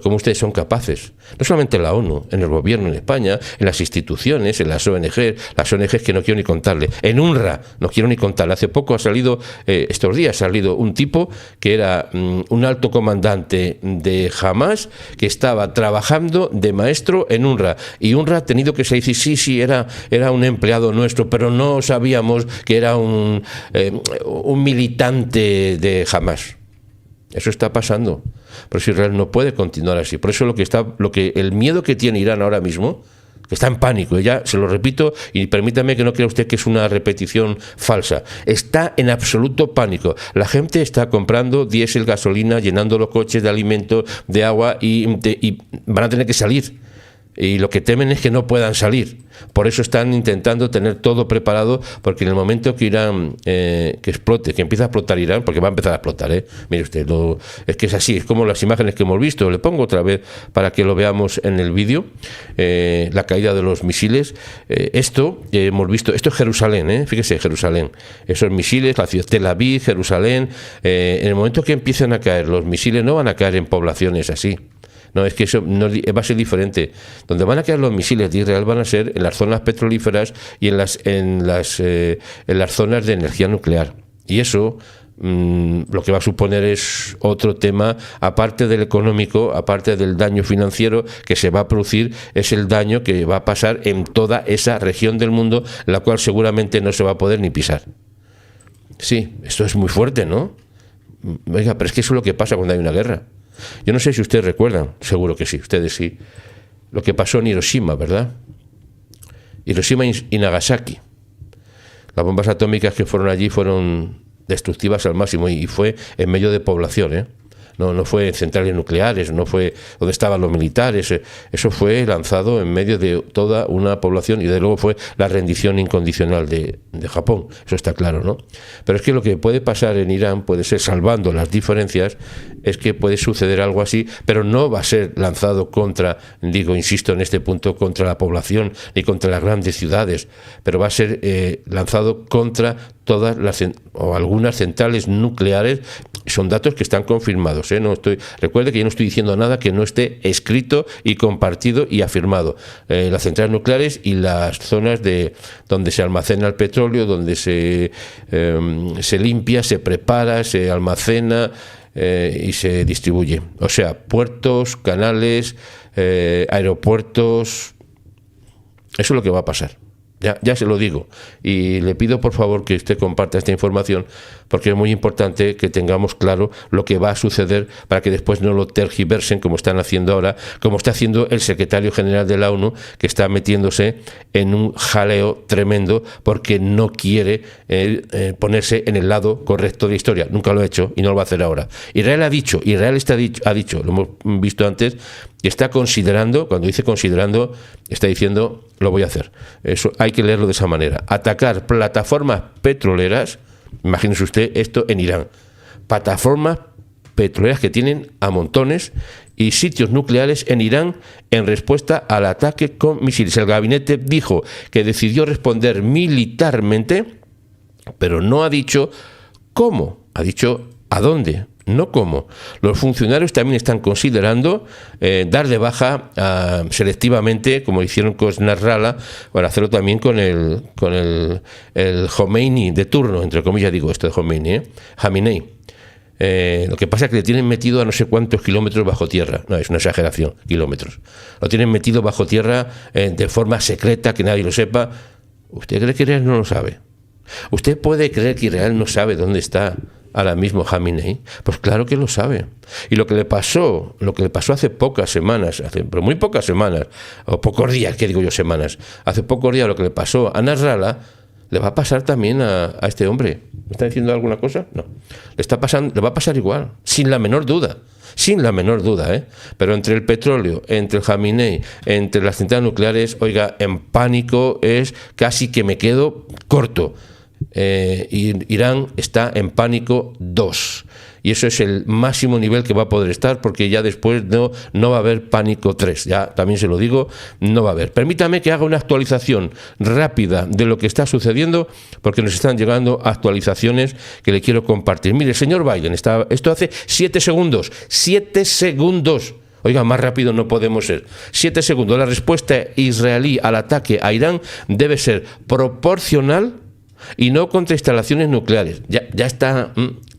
¿cómo ustedes son capaces? No solamente en la ONU, en el gobierno en España, en las instituciones, en las ONGs que no quiero ni contarle, en UNRWA no quiero ni contarle. Hace poco estos días ha salido un tipo que era un alto comandante de Hamas que estaba trabajando de maestro en UNRWA, y UNRWA ha tenido que decir, sí, era un empleado nuestro, pero no sabíamos que era un militante de Hamas. Eso está pasando. Por eso Israel no puede continuar así. Por eso el miedo que tiene Irán ahora mismo, que está en pánico, y ya se lo repito, y permítame que no crea usted que es una repetición falsa, está en absoluto pánico. La gente está comprando diésel, gasolina, llenando los coches de alimentos, de agua, y van a tener que salir. Y lo que temen es que no puedan salir. Por eso están intentando tener todo preparado, porque en el momento que Irán que explote, que empiece a explotar Irán, porque va a empezar a explotar, mire usted, es que es así, es como las imágenes que hemos visto. Le pongo otra vez para que lo veamos en el vídeo, la caída de los misiles. Esto hemos visto, esto es Jerusalén, fíjese, Jerusalén, esos misiles, la ciudad Tel Aviv, Jerusalén. En el momento que empiezan a caer los misiles, no van a caer en poblaciones así. No, es que eso no, va a ser diferente. Donde van a caer los misiles de Israel van a ser en las zonas petrolíferas y en las zonas de energía nuclear. Y eso lo que va a suponer es otro tema, aparte del económico, aparte del daño financiero que se va a producir, es el daño que va a pasar en toda esa región del mundo, la cual seguramente no se va a poder ni pisar. Sí, esto es muy fuerte, ¿no? Oiga, pero es que eso es lo que pasa cuando hay una guerra. Yo no sé si ustedes recuerdan, seguro que sí, ustedes sí, lo que pasó en Hiroshima, ¿verdad? Hiroshima y Nagasaki. Las bombas atómicas que fueron allí fueron destructivas al máximo, y fue en medio de población, No fue en centrales nucleares, no fue donde estaban los militares, eso fue lanzado en medio de toda una población, y de luego fue la rendición incondicional de Japón, eso está claro, ¿no? Pero es que lo que puede pasar en Irán puede ser, salvando las diferencias, es que puede suceder algo así, pero no va a ser lanzado insisto en este punto, contra la población ni contra las grandes ciudades, pero va a ser lanzado contra todas o algunas centrales nucleares. Son datos que están confirmados, recuerde que yo no estoy diciendo nada que no esté escrito y compartido y afirmado. Las centrales nucleares y las zonas donde se almacena el petróleo, donde se limpia, se prepara, se almacena y se distribuye. O sea, puertos, canales, aeropuertos. Eso es lo que va a pasar. Ya se lo digo, y le pido por favor que usted comparta esta información, porque es muy importante que tengamos claro lo que va a suceder, para que después no lo tergiversen como están haciendo ahora, como está haciendo el secretario general de la ONU, que está metiéndose en un jaleo tremendo porque no quiere ponerse en el lado correcto de la historia. Nunca lo ha hecho y no lo va a hacer ahora. Israel ha dicho, lo hemos visto antes, que está considerando, cuando dice considerando, está diciendo lo voy a hacer. Eso hay que leerlo de esa manera. Atacar plataformas petroleras, imagínese usted esto en Irán, plataformas petroleras que tienen a montones, y sitios nucleares en Irán, en respuesta al ataque con misiles. El gabinete dijo que decidió responder militarmente, pero no ha dicho cómo, ha dicho a dónde. No cómo. Los funcionarios también están considerando dar de baja selectivamente, como hicieron con Nasrallah, para hacerlo también con el Khomeini de turno, entre comillas digo esto de Khomeini, Khamenei. Lo que pasa es que le tienen metido a no sé cuántos kilómetros bajo tierra. No, es una exageración, kilómetros. Lo tienen metido bajo tierra de forma secreta, que nadie lo sepa. ¿Usted cree que Israel no lo sabe? ¿Usted puede creer que Israel no sabe dónde está ahora mismo Khamenei? Pues claro que lo sabe. Y lo que le pasó hace pocas semanas, pero muy pocas semanas, o pocos días, ¿qué digo yo semanas? Hace pocos días lo que le pasó a Nasrallah, le va a pasar también a este hombre. ¿Me está diciendo alguna cosa? No. Le va a pasar igual, sin la menor duda. Sin la menor duda, ¿eh? Pero entre el petróleo, entre el Khamenei, entre las centrales nucleares, oiga, en pánico es casi que me quedo corto. Irán está en pánico 2. Y eso es el máximo nivel que va a poder estar, porque ya después no va a haber pánico 3. Ya también se lo digo, no va a haber. Permítame que haga una actualización rápida de lo que está sucediendo, porque nos están llegando actualizaciones que le quiero compartir. Mire, señor Biden, esto hace 7 segundos. 7 segundos. Oiga, más rápido no podemos ser. 7 segundos. La respuesta israelí al ataque a Irán debe ser proporcional y no contra instalaciones nucleares. Ya está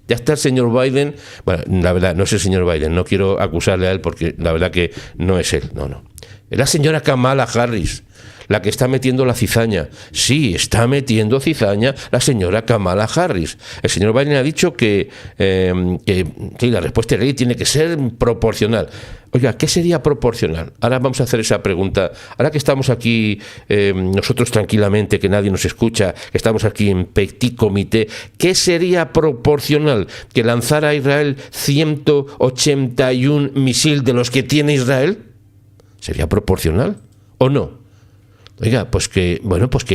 el señor Biden. Bueno, la verdad, no es el señor Biden, no quiero acusarle a él porque la verdad que no es él, no. Es la señora Kamala Harris la que está metiendo la cizaña. Sí, está metiendo cizaña la señora Kamala Harris. El señor Biden ha dicho que la respuesta israelí tiene que ser proporcional. Oiga, ¿qué sería proporcional? Ahora vamos a hacer esa pregunta. Ahora que estamos aquí nosotros tranquilamente, que nadie nos escucha, que estamos aquí en petit comité, ¿qué sería proporcional? ¿Que lanzara Israel 181 misiles de los que tiene Israel? ¿Sería proporcional o no? Oiga, pues que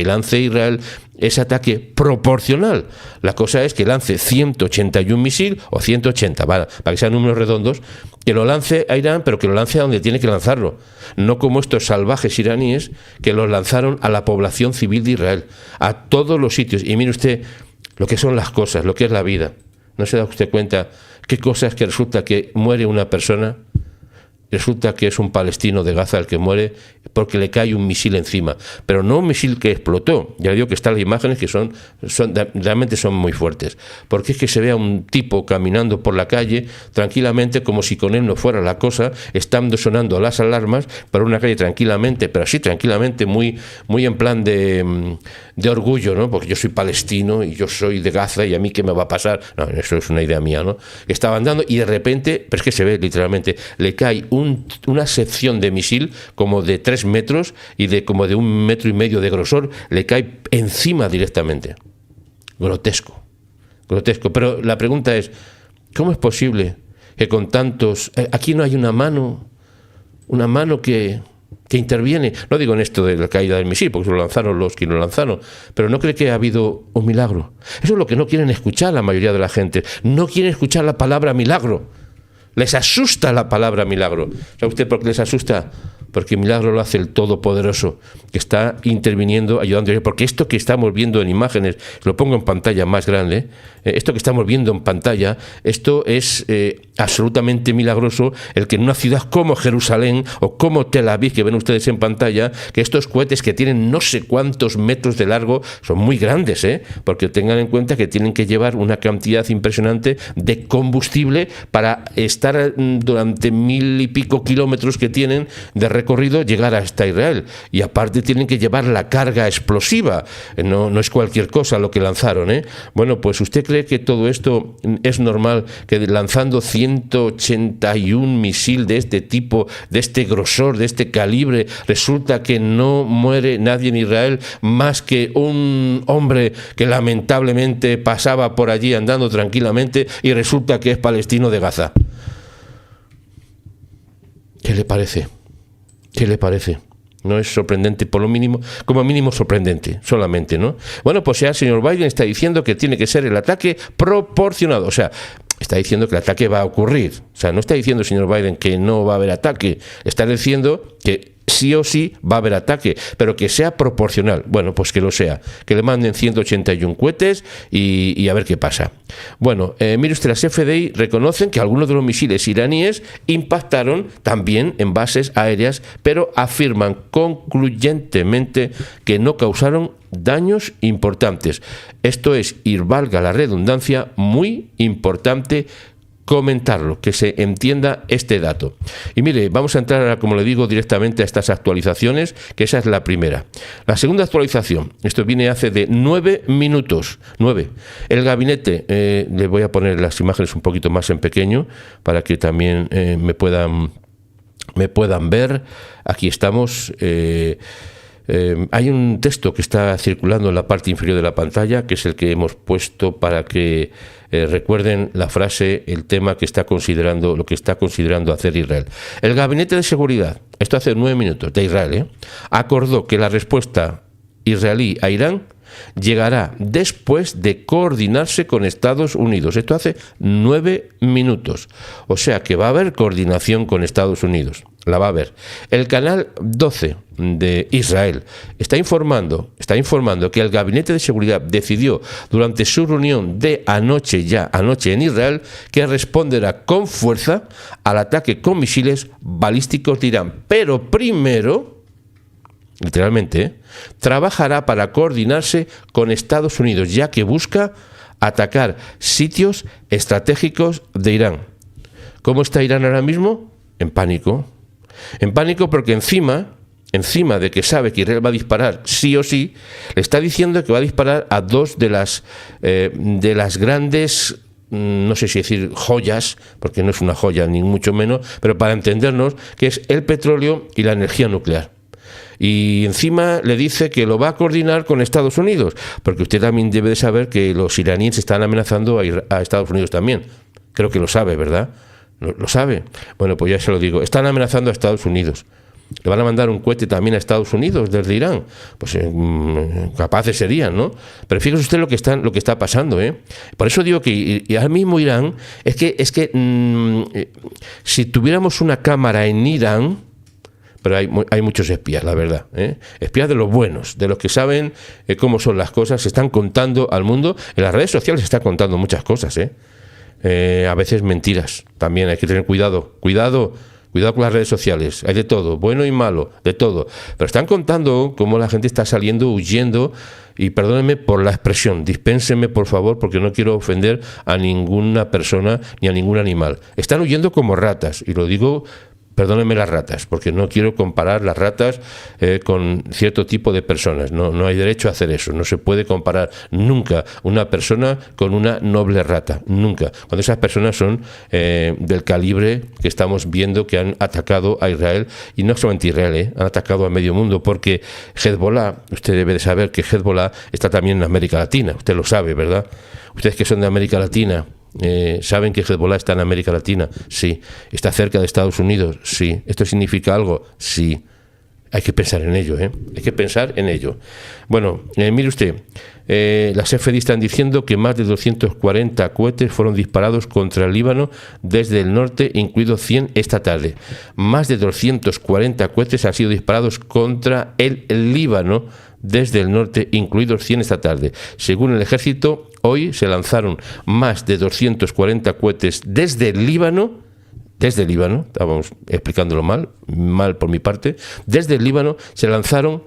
lance Israel ese ataque proporcional. La cosa es que lance 181 misiles o 180, para que sean números redondos, que lo lance a Irán, pero que lo lance a donde tiene que lanzarlo. No como estos salvajes iraníes que los lanzaron a la población civil de Israel, a todos los sitios. Y mire usted lo que son las cosas, lo que es la vida. ¿No se da usted cuenta qué cosas que resulta que muere una persona? Resulta que es un palestino de Gaza el que muere porque le cae un misil encima, pero no un misil que explotó. Ya digo que están las imágenes que realmente son muy fuertes, porque es que se ve a un tipo caminando por la calle tranquilamente, como si con él no fuera la cosa, estando sonando las alarmas por una calle tranquilamente, pero así tranquilamente, muy en plan de orgullo, ¿no? Porque yo soy palestino y yo soy de Gaza y a mí qué me va a pasar. No, eso es una idea mía, ¿no? Estaba andando y de repente, pero es que se ve literalmente, le cae una sección de misil como de 3 metros y como de 1,5 metros de grosor, le cae encima directamente. Grotesco. Pero la pregunta es, ¿cómo es posible que con tantos... Aquí no hay una mano que interviene? No digo en esto de la caída del misil, porque lo lanzaron los que lo lanzaron, pero ¿no cree que ha habido un milagro? Eso es lo que no quieren escuchar la mayoría de la gente. No quieren escuchar la palabra milagro. Les asusta la palabra milagro. ¿Sabe usted por qué les asusta? Porque milagro lo hace el Todopoderoso, que está interviniendo, ayudando. Porque esto que estamos viendo en imágenes, lo pongo en pantalla más grande, esto que estamos viendo en pantalla, esto es absolutamente milagroso, el que en una ciudad como Jerusalén o como Tel Aviv, que ven ustedes en pantalla, que estos cohetes que tienen no sé cuántos metros de largo, son muy grandes, porque tengan en cuenta que tienen que llevar una cantidad impresionante de combustible para estar durante 1000 y pico kilómetros que tienen de recorrido, llegar hasta Israel. Y aparte tienen que llevar la carga explosiva. No es cualquier cosa lo que lanzaron, Bueno, pues ¿usted cree que todo esto es normal, que lanzando 181 misiles de este tipo, de este grosor, de este calibre, resulta que no muere nadie en Israel más que un hombre que lamentablemente pasaba por allí andando tranquilamente y resulta que es palestino de Gaza? ¿Qué le parece? ¿No es sorprendente, por lo mínimo, como mínimo sorprendente, solamente, ¿no? Bueno, pues ya el señor Biden está diciendo que tiene que ser el ataque proporcionado, o sea, está diciendo que el ataque va a ocurrir, o sea, no está diciendo el señor Biden que no va a haber ataque, está diciendo que sí o sí va a haber ataque, pero que sea proporcional. Bueno, pues que lo sea, que le manden 181 cohetes y a ver qué pasa. Bueno, mire usted, las FDI reconocen que algunos de los misiles iraníes impactaron también en bases aéreas, pero afirman concluyentemente que no causaron daños importantes. Esto es, y valga la redundancia, muy importante comentarlo, que se entienda este dato. Y mire, vamos a entrar, como le digo, directamente a estas actualizaciones, que esa es la primera. La segunda actualización, esto viene hace de 9 minutos. 9. El gabinete, le voy a poner las imágenes un poquito más en pequeño, para que también me puedan ver. Aquí estamos. Hay un texto que está circulando en la parte inferior de la pantalla, que es el que hemos puesto para que recuerden la frase, el tema que está considerando, lo que está considerando hacer Israel. El Gabinete de Seguridad, esto hace 9 minutos, de Israel, acordó que la respuesta israelí a Irán llegará después de coordinarse con Estados Unidos. Esto hace 9 minutos. O sea que va a haber coordinación con Estados Unidos. La va a haber. El canal 12 de Israel está informando que el Gabinete de Seguridad decidió durante su reunión de anoche en Israel, que responderá con fuerza al ataque con misiles balísticos de Irán. Pero primero, literalmente, trabajará para coordinarse con Estados Unidos, ya que busca atacar sitios estratégicos de Irán. ¿Cómo está Irán ahora mismo? En pánico. En pánico porque encima de que sabe que Israel va a disparar sí o sí, le está diciendo que va a disparar a dos de las grandes, no sé si decir joyas, porque no es una joya ni mucho menos, pero para entendernos, que es el petróleo y la energía nuclear. Y encima le dice que lo va a coordinar con Estados Unidos, porque usted también debe de saber que los iraníes están amenazando a Estados Unidos también. Creo que lo sabe, ¿verdad? ¿Lo sabe? Bueno, pues ya se lo digo. Están amenazando a Estados Unidos. Le van a mandar un cohete también a Estados Unidos desde Irán. Pues capaces serían, ¿no? Pero fíjese usted lo que está pasando, ¿eh? Por eso digo que y ahora mismo Irán es que si tuviéramos una cámara en Irán, pero hay muchos espías, la verdad, ¿eh? Espías de los buenos, de los que saben cómo son las cosas, se están contando al mundo. En las redes sociales se están contando muchas cosas, a veces mentiras. También hay que tener cuidado con las redes sociales. Hay de todo, bueno y malo, de todo. Pero están contando cómo la gente está saliendo, huyendo, y perdónenme por la expresión, dispénsenme por favor, porque no quiero ofender a ninguna persona ni a ningún animal. Están huyendo como ratas, y lo digo, perdónenme las ratas, porque no quiero comparar las ratas con cierto tipo de personas. No hay derecho a hacer eso. No se puede comparar nunca una persona con una noble rata. Nunca. Cuando esas personas son del calibre que estamos viendo que han atacado a Israel, y no solamente Israel, han atacado a medio mundo, porque Hezbollah, usted debe de saber que Hezbollah está también en América Latina. Usted lo sabe, ¿verdad? Ustedes que son de América Latina, ¿saben que Hezbollah está en América Latina? Sí. ¿Está cerca de Estados Unidos? Sí. ¿Esto significa algo? Sí. Hay que pensar en ello, Hay que pensar en ello. Bueno, mire usted, las FDI están diciendo que más de 240 cohetes fueron disparados contra el Líbano desde el norte, incluidos 100 esta tarde. Más de 240 cohetes han sido disparados contra el Líbano desde el norte, incluidos 100 esta tarde. Según el ejército, hoy se lanzaron más de 240 cohetes desde el Líbano, estábamos explicándolo mal por mi parte, desde el Líbano se lanzaron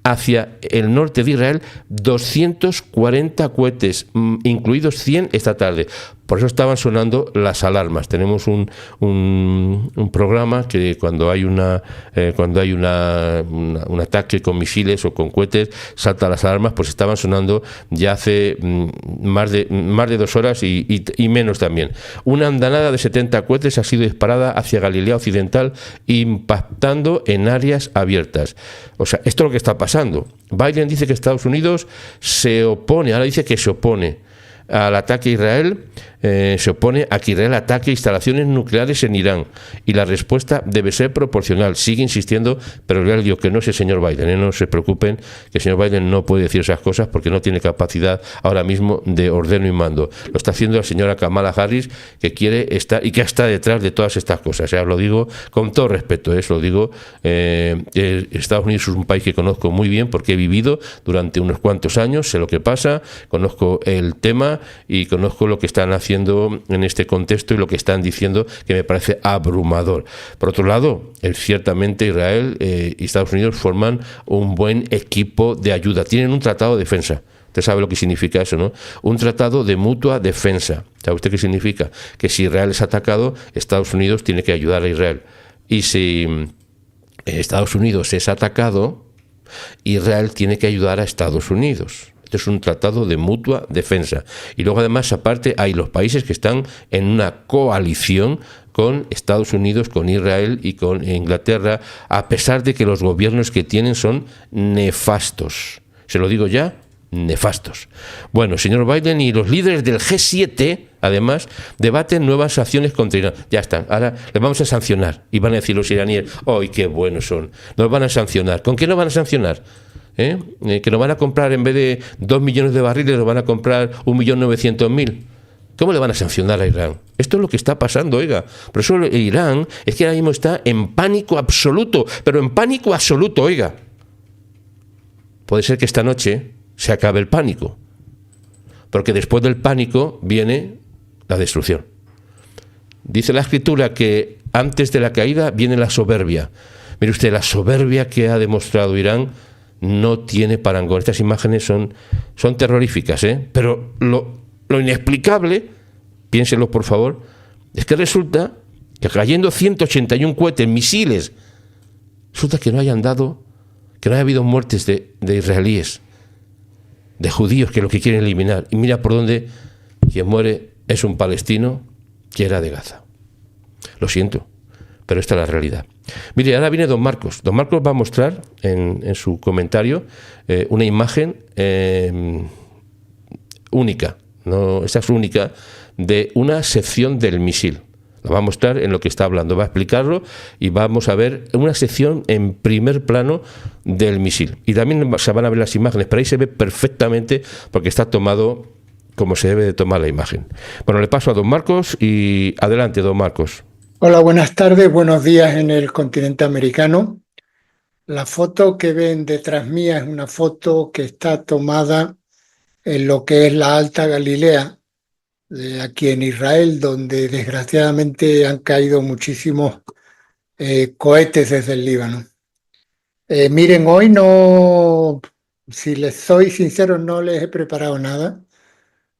hacia el norte de Israel 240 cohetes, incluidos 100 esta tarde. Por eso estaban sonando las alarmas. Tenemos un programa que cuando hay un ataque con misiles o con cohetes, saltan las alarmas, pues estaban sonando ya hace más de 2 horas y menos también. Una andanada de 70 cohetes ha sido disparada hacia Galilea Occidental, impactando en áreas abiertas. O sea, esto es lo que está pasando. Biden dice que Estados Unidos se opone, ahora dice que se opone al ataque a Israel, se opone a que Israel ataque instalaciones nucleares en Irán y la respuesta debe ser proporcional. Sigue insistiendo, pero ya le digo que no es el señor Biden, no se preocupen, que el señor Biden no puede decir esas cosas porque no tiene capacidad ahora mismo de ordeno y mando. Lo está haciendo la señora Kamala Harris, que quiere estar y que está detrás de todas estas cosas. O sea, lo digo con todo respeto, lo digo. Estados Unidos es un país que conozco muy bien porque he vivido durante unos cuantos años, sé lo que pasa, conozco el tema y conozco lo que están haciendo en este contexto y lo que están diciendo, que me parece abrumador. Por otro lado, ciertamente Israel y Estados Unidos forman un buen equipo de ayuda, tienen un tratado de defensa. Usted sabe lo que significa eso, ¿no? Un tratado de mutua defensa. ¿Sabe usted qué significa? Que si Israel es atacado, Estados Unidos tiene que ayudar a Israel. Y si Estados Unidos es atacado, Israel tiene que ayudar a Estados Unidos. Esto es un tratado de mutua defensa. Y luego además, aparte, hay los países que están en una coalición con Estados Unidos, con Israel y con Inglaterra, a pesar de que los gobiernos que tienen son nefastos. Se lo digo ya, nefastos. Bueno, señor Biden y los líderes del G7, además, debaten nuevas sanciones contra Irán. Ya están, ahora les vamos a sancionar. Y van a decir los iraníes, ¡ay, qué buenos son! Nos van a sancionar. ¿Con qué nos van a sancionar? Que nos van a comprar, en vez de 2 millones de barriles, nos van a comprar 1.900.000. ¿Cómo le van a sancionar a Irán? Esto es lo que está pasando, oiga. Por eso Irán es que ahora mismo está en pánico absoluto, pero en pánico absoluto, oiga. Puede ser que esta noche se acabe el pánico, porque después del pánico viene la destrucción. Dice la Escritura que antes de la caída viene la soberbia. Mire usted, la soberbia que ha demostrado Irán no tiene parangón. Estas imágenes son terroríficas, pero lo inexplicable, piénselo por favor, es que resulta que cayendo 181 cohetes, misiles, resulta que no haya habido muertes de israelíes, de judíos, que es lo que quieren eliminar. Y mira por dónde quien muere es un palestino que era de Gaza. Lo siento, pero esta es la realidad. Mire, ahora viene don Marcos. Don Marcos va a mostrar en su comentario una imagen única, no, esa es única, de una sección del misil. La va a mostrar en lo que está hablando, va a explicarlo y vamos a ver una sección en primer plano del misil. Y también se van a ver las imágenes, pero ahí se ve perfectamente porque está tomado como se debe de tomar la imagen. Bueno, le paso a don Marcos y adelante, don Marcos. Hola, buenas tardes, buenos días en el continente americano. La foto que ven detrás mía es una foto que está tomada en lo que es la Alta Galilea, aquí en Israel, donde desgraciadamente han caído muchísimos cohetes desde el Líbano. Miren, hoy no, si les soy sincero, no les he preparado nada,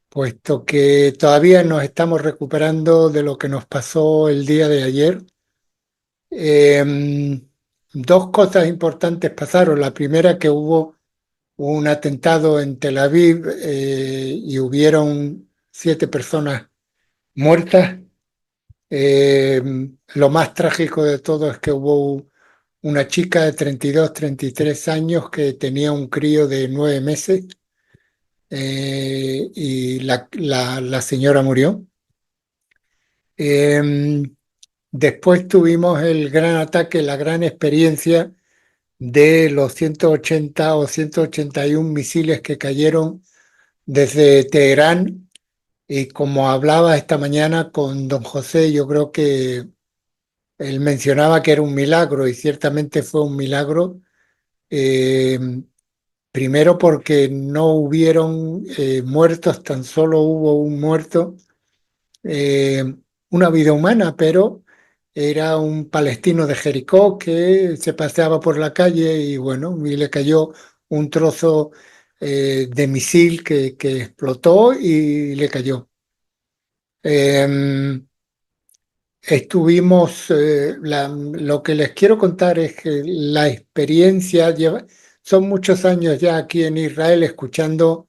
puesto que todavía nos estamos recuperando de lo que nos pasó el día de ayer. Dos cosas importantes pasaron. La primera, que hubo un atentado en Tel Aviv y hubieron 7 personas muertas. Lo más trágico de todo es que hubo una chica de 32, 33 años que tenía un crío de 9 meses y la señora murió. Después tuvimos el gran ataque, la gran experiencia de los 180 o 181 misiles que cayeron desde Teherán. Y como hablaba esta mañana con don José, yo creo que él mencionaba que era un milagro, y ciertamente fue un milagro. Primero porque no hubieron muertos, tan solo hubo un muerto, una vida humana, pero era un palestino de Jericó que se paseaba por la calle y bueno, y le cayó un trozo de misil que explotó y le cayó. Estuvimos, lo que les quiero contar es que la experiencia son muchos años ya aquí en Israel escuchando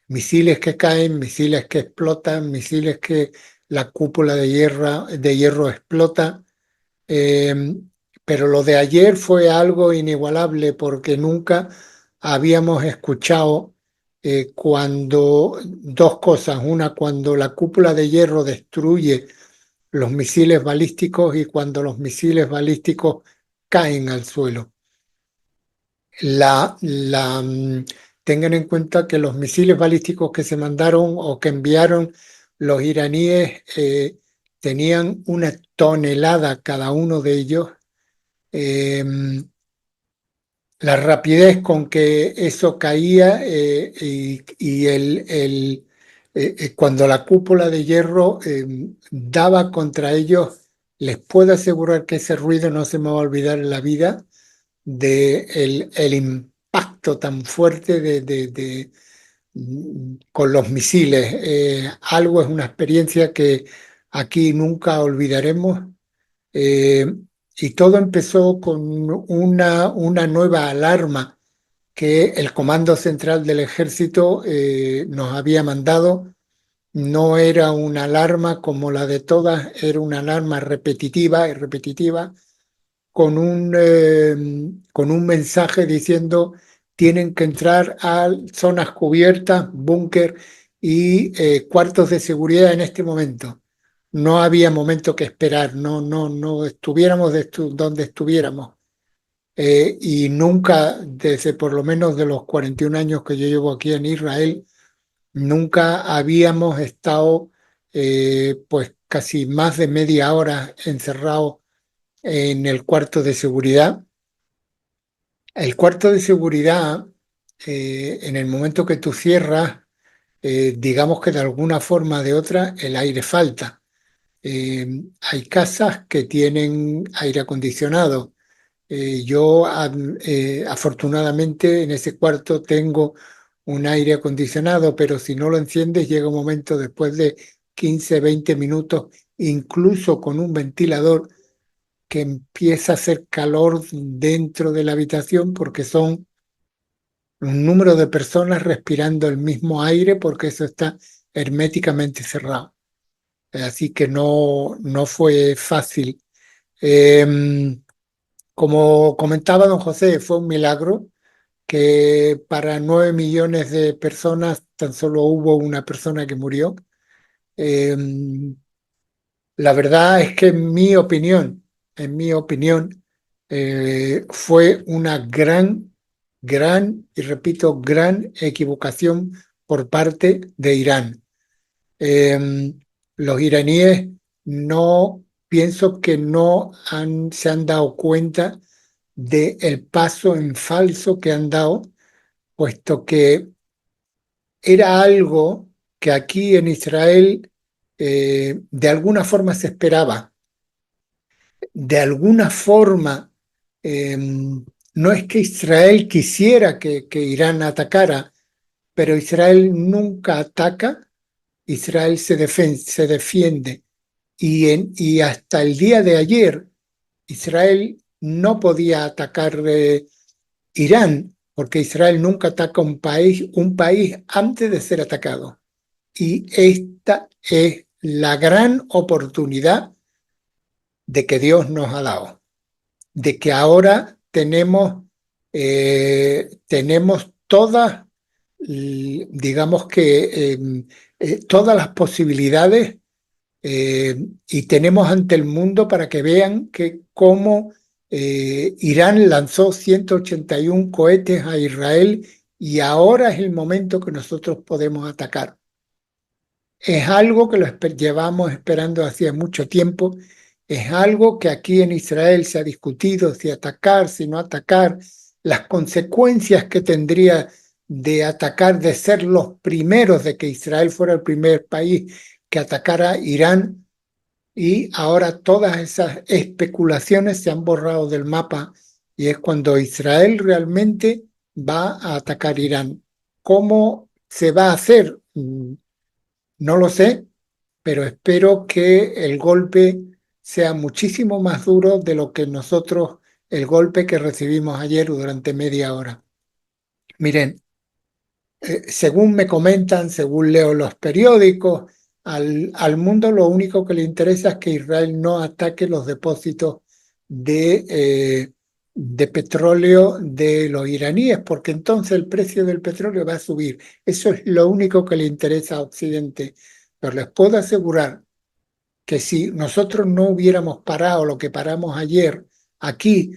misiles que caen, misiles que explotan, misiles que la cúpula de hierro explota. Pero lo de ayer fue algo inigualable porque nunca habíamos escuchado cuando dos cosas. Una, cuando la cúpula de hierro destruye los misiles balísticos y cuando los misiles balísticos caen al suelo. Tengan en cuenta que los misiles balísticos que se mandaron o que enviaron los iraníes tenían 1 tonelada cada uno de ellos. La rapidez con que eso caía cuando la cúpula de hierro daba contra ellos, les puedo asegurar que ese ruido no se me va a olvidar en la vida de el impacto tan fuerte con los misiles. Algo es una experiencia que aquí nunca olvidaremos. Y todo empezó con una nueva alarma que el Comando Central del Ejército nos había mandado. No era una alarma como la de todas, era una alarma repetitiva y repetitiva, con un mensaje diciendo: tienen que entrar a zonas cubiertas, búnker y cuartos de seguridad en este momento. No había momento que esperar, no estuviéramos donde estuviéramos. Y nunca, desde por lo menos de los 41 años que yo llevo aquí en Israel, nunca habíamos estado pues casi más de media hora encerrados en el cuarto de seguridad. El cuarto de seguridad, en el momento que tú cierras, digamos que de alguna forma o de otra el aire falta. Hay casas que tienen aire acondicionado. Yo afortunadamente en ese cuarto tengo un aire acondicionado, pero si no lo enciendes llega un momento después de 15, 20 minutos, incluso con un ventilador, que empieza a hacer calor dentro de la habitación porque son un número de personas respirando el mismo aire porque eso está herméticamente cerrado. Así que no fue fácil. Como comentaba don José, fue un milagro que para 9 millones de personas tan solo hubo una persona que murió. La verdad es que en mi opinión, fue una y repito, gran equivocación por parte de Irán. Eh, los iraníes no, pienso que se han dado cuenta del paso en falso que han dado, puesto que era algo que aquí en Israel de alguna forma se esperaba. De alguna forma, no es que Israel quisiera que Irán atacara, pero Israel nunca ataca, Israel se defiende. Y hasta el día de ayer, Israel no podía atacar Irán, porque Israel nunca ataca un país antes de ser atacado. Y esta es la gran oportunidad de que Dios nos ha dado, de que ahora tenemos todas, digamos que todas las posibilidades, y tenemos ante el mundo para que vean que cómo Irán lanzó 181 cohetes a Israel y ahora es el momento que nosotros podemos atacar. Es algo que llevamos esperando hacía mucho tiempo. Es algo que aquí en Israel se ha discutido, si atacar, si no atacar, las consecuencias que tendría de atacar, de ser los primeros, de que Israel fuera el primer país que atacara Irán. Y ahora todas esas especulaciones se han borrado del mapa y es cuando Israel realmente va a atacar Irán. ¿Cómo se va a hacer? No lo sé, pero espero que el golpe sea muchísimo más duro de lo que nosotros, el golpe que recibimos ayer durante media hora. Miren, según me comentan, según leo los periódicos, al mundo lo único que le interesa es que Israel no ataque los depósitos de petróleo de los iraníes, porque entonces el precio del petróleo va a subir. Eso es lo único que le interesa a Occidente. Pero les puedo asegurar que si nosotros no hubiéramos parado lo que paramos ayer aquí,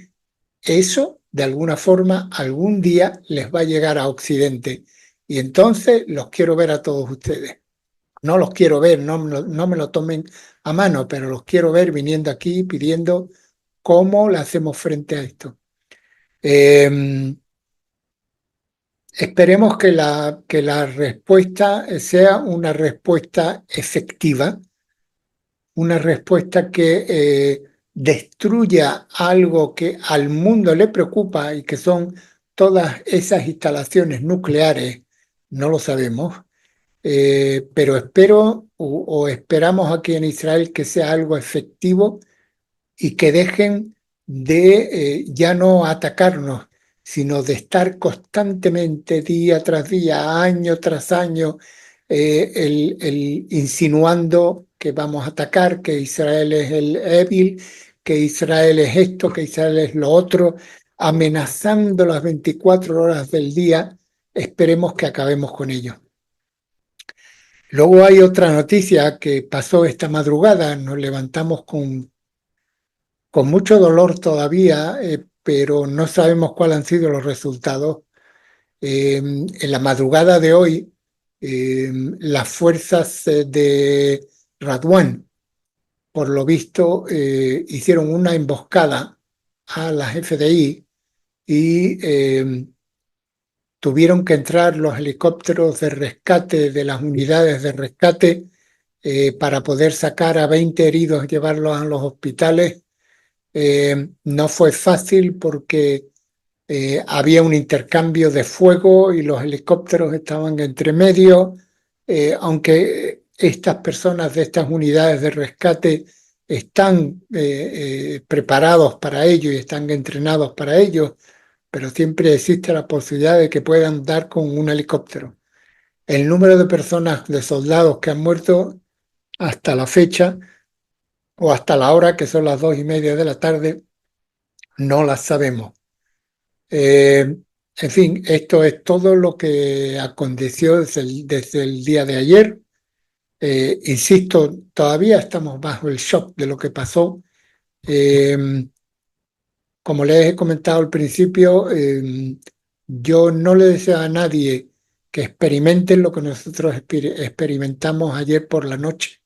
eso de alguna forma algún día les va a llegar a Occidente. Y entonces los quiero ver a todos ustedes. No los quiero ver, no me lo tomen a mano, pero los quiero ver viniendo aquí pidiendo cómo le hacemos frente a esto. Esperemos que la respuesta sea una respuesta efectiva, una respuesta que destruya algo que al mundo le preocupa y que son todas esas instalaciones nucleares, no lo sabemos, pero espero o esperamos aquí en Israel que sea algo efectivo y que dejen de ya no atacarnos, sino de estar constantemente día tras día, año tras año, insinuando que vamos a atacar, que Israel es el débil, que Israel es esto, que Israel es lo otro, amenazando las 24 horas del día. Esperemos que acabemos con ello. Luego hay otra noticia que pasó esta madrugada, nos levantamos con mucho dolor todavía, pero no sabemos cuáles han sido los resultados. En la madrugada de hoy, las fuerzas de Radwan, por lo visto, hicieron una emboscada a las FDI y tuvieron que entrar los helicópteros de rescate de las unidades de rescate para poder sacar a 20 heridos y llevarlos a los hospitales. No fue fácil porque había un intercambio de fuego y los helicópteros estaban entre medio, aunque estas personas de estas unidades de rescate están preparados para ello y están entrenados para ello, pero siempre existe la posibilidad de que puedan dar con un helicóptero. El número de personas, de soldados que han muerto hasta la fecha o hasta la hora, que son las 2:30 de la tarde, no las sabemos. En fin, esto es todo lo que aconteció desde el día de ayer. Insisto, todavía estamos bajo el shock de lo que pasó. Como les he comentado al principio, yo no le deseo a nadie que experimenten lo que nosotros experimentamos ayer por la noche.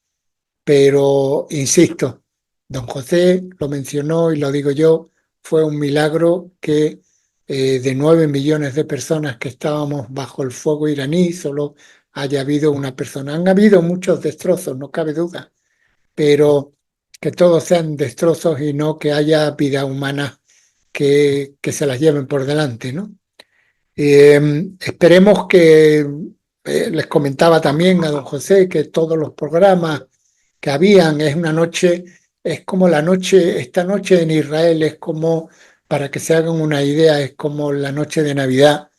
Pero, insisto, don José lo mencionó y lo digo yo, fue un milagro que de 9 millones de personas que estábamos bajo el fuego iraní, solo haya habido una persona. Han habido muchos destrozos, no cabe duda, pero que todos sean destrozos y no que haya vida humana que se las lleven por delante, ¿no? Esperemos que, les comentaba también a don José, que todos los programas que habían, es una noche, es como la noche, esta noche en Israel es como, para que se hagan una idea, es como la noche de Navidad,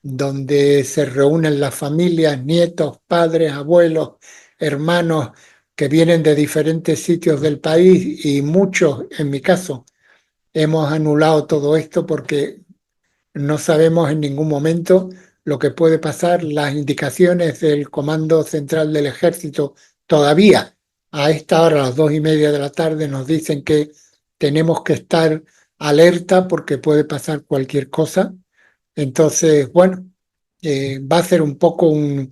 donde se reúnen las familias, nietos, padres, abuelos, hermanos que vienen de diferentes sitios del país y muchos, en mi caso, hemos anulado todo esto porque no sabemos en ningún momento lo que puede pasar. Las indicaciones del Comando Central del Ejército todavía a esta hora, a las 2:30 de la tarde, nos dicen que tenemos que estar alerta porque puede pasar cualquier cosa. Entonces, bueno, va a ser un poco un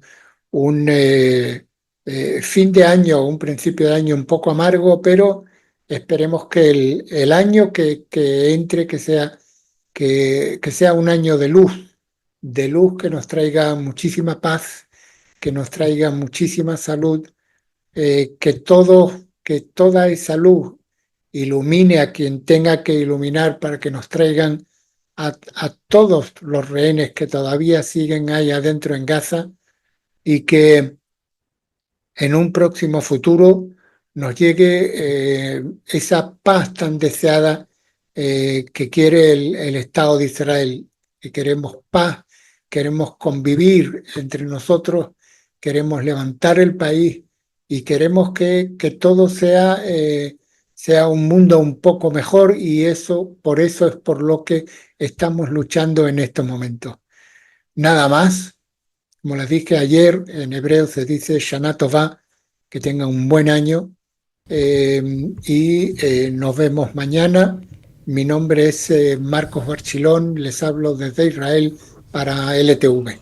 fin de año, un principio de año un poco amargo, pero esperemos que el año que entre, que sea un año de luz que nos traiga muchísima paz, que nos traiga muchísima salud, que toda esa luz ilumine a quien tenga que iluminar para que nos traigan a todos los rehenes que todavía siguen ahí adentro en Gaza y que en un próximo futuro nos llegue esa paz tan deseada que quiere el Estado de Israel, que queremos paz, queremos convivir entre nosotros, queremos levantar el país y queremos que todo sea sea un mundo un poco mejor, y por eso es por lo que estamos luchando en estos momentos. Nada más, como les dije ayer, en hebreo se dice Shana Tová, que tengan un buen año, y nos vemos mañana. Mi nombre es Marcos Barchilón, les hablo desde Israel para LTV.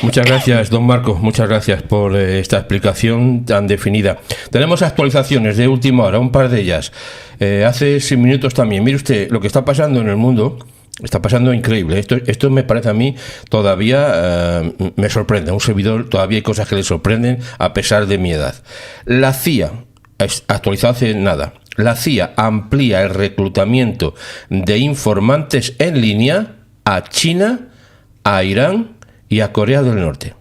Muchas gracias, don Marcos, muchas gracias por esta explicación tan definida. Tenemos actualizaciones de última hora, un par de ellas. Hace 6 minutos también. Mire usted, lo que está pasando en el mundo está pasando increíble. Esto me parece a mí todavía, me sorprende. A un servidor todavía hay cosas que le sorprenden a pesar de mi edad. La CIA, actualizado hace nada, la CIA amplía el reclutamiento de informantes en línea a China, a Irán y a Corea del Norte.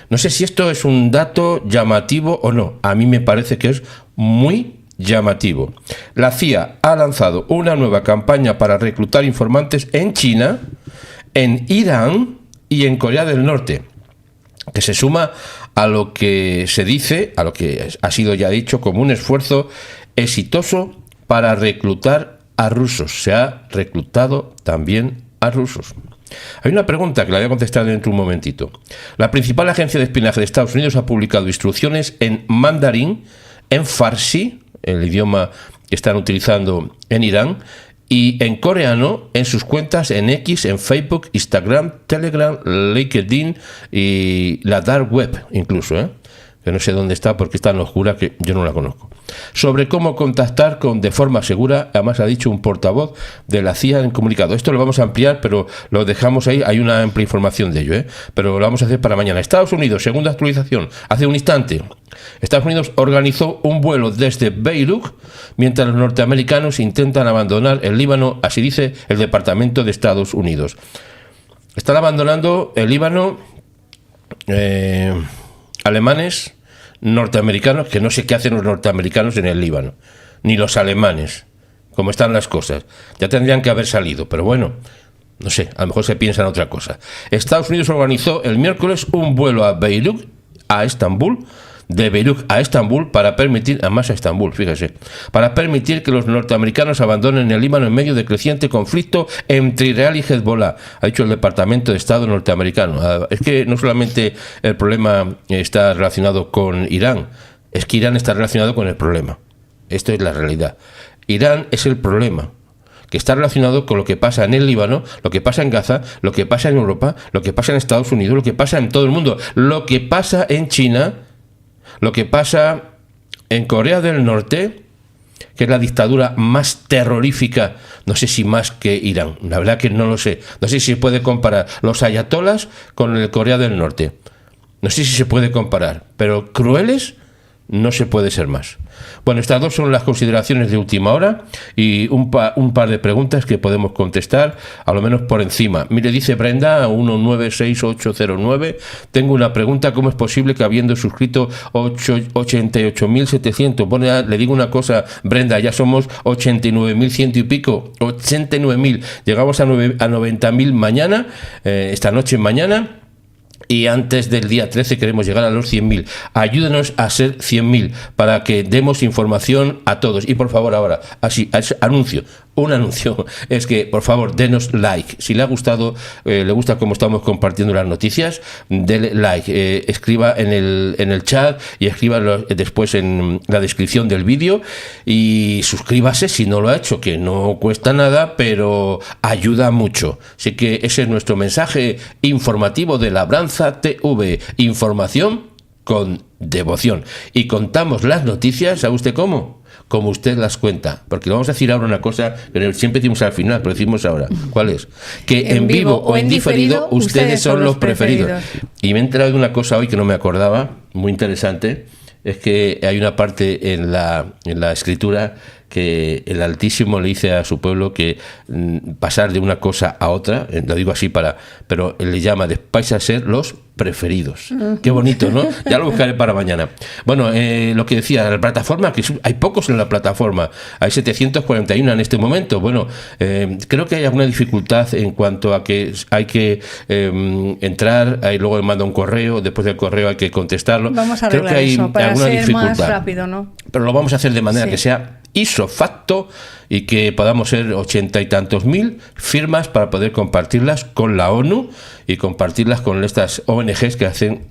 No sé si esto es un dato llamativo o no. A mí me parece que es muy llamativo. La CIA ha lanzado una nueva campaña para reclutar informantes en China, en Irán y en Corea del Norte, que se suma a lo que se dice, a lo que ha sido ya dicho como un esfuerzo exitoso para reclutar a rusos. Se ha reclutado también a rusos. Hay una pregunta que la voy a contestar dentro de un momentito. La principal agencia de espionaje de Estados Unidos ha publicado instrucciones en mandarín, en farsi, el idioma que están utilizando en Irán, y en coreano en sus cuentas en X, en Facebook, Instagram, Telegram, LinkedIn y la Dark Web incluso, que no sé dónde está porque está en oscura, que yo no la conozco. Sobre cómo contactar de forma segura, además ha dicho un portavoz de la CIA en comunicado. Esto lo vamos a ampliar, pero lo dejamos ahí, hay una amplia información de ello, pero lo vamos a hacer para mañana. Estados Unidos, segunda actualización, hace un instante. Estados Unidos organizó un vuelo desde Beirut mientras los norteamericanos intentan abandonar el Líbano, así dice el Departamento de Estados Unidos. Están abandonando el Líbano alemanes, norteamericanos, que no sé qué hacen los norteamericanos en el Líbano, ni los alemanes, como están las cosas. Ya tendrían que haber salido, pero bueno, no sé, a lo mejor se piensa en otra cosa. Estados Unidos organizó el miércoles un vuelo a Beirut, a Estambul, de Beirut a Estambul, para permitir, además a Estambul, fíjese, para permitir que los norteamericanos abandonen el Líbano en medio de creciente conflicto entre Israel y Hezbollah, ha dicho el Departamento de Estado norteamericano. Es que no solamente el problema está relacionado con Irán, es que Irán está relacionado con el problema. Esto es la realidad. Irán es el problema, que está relacionado con lo que pasa en el Líbano, lo que pasa en Gaza, lo que pasa en Europa, lo que pasa en Estados Unidos, lo que pasa en todo el mundo, lo que pasa en China, lo que pasa en Corea del Norte, que es la dictadura más terrorífica, no sé si más que Irán, la verdad que no lo sé. No sé si se puede comparar los ayatolas con el Corea del Norte. No sé si se puede comparar, pero crueles no se puede ser más. Bueno, estas dos son las consideraciones de última hora y un par de preguntas que podemos contestar, a lo menos por encima. Mire, dice Brenda, 196809, tengo una pregunta: ¿cómo es posible que habiendo suscrito 88.700? Bueno, le digo una cosa, Brenda, ya somos 89.100 y pico, 89.000, llegamos a 90.000 mañana, esta noche mañana. Y antes del día 13 queremos llegar a los 100.000. Ayúdenos a ser 100.000 para que demos información a todos. Y por favor, ahora, así, un anuncio, es que por favor denos like. Si le ha gustado, le gusta cómo estamos compartiendo las noticias, dele like, escriba en el chat y escriba después en la descripción del vídeo, y suscríbase si no lo ha hecho, que no cuesta nada, pero ayuda mucho. Así que ese es nuestro mensaje informativo de Labranza TV, información con devoción. Y contamos las noticias, ¿sabe usted cómo? Como usted las cuenta, porque vamos a decir ahora una cosa que siempre decimos al final, pero decimos ahora. ¿Cuál es? Que en vivo o en diferido ustedes son los preferidos. Y me he enterado de una cosa hoy que no me acordaba, muy interesante, es que hay una parte en la escritura que el Altísimo le dice a su pueblo que pasar de una cosa a otra, lo digo así pero él le llama, vais a ser los preferidos. Qué bonito, ¿no? Ya lo buscaré para mañana. Bueno, lo que decía, la plataforma, que hay pocos en la plataforma, hay 741 en este momento. Bueno, creo que hay alguna dificultad en cuanto a que hay que entrar, ahí luego me manda un correo, después del correo hay que contestarlo. Vamos a arreglar creo que hay eso para alguna ser dificultad, más rápido, ¿no? Pero lo vamos a hacer de manera Sí. que sea ipso facto y que podamos ser 80 y tantos mil firmas para poder compartirlas con la ONU y compartirlas con estas ONGs que hacen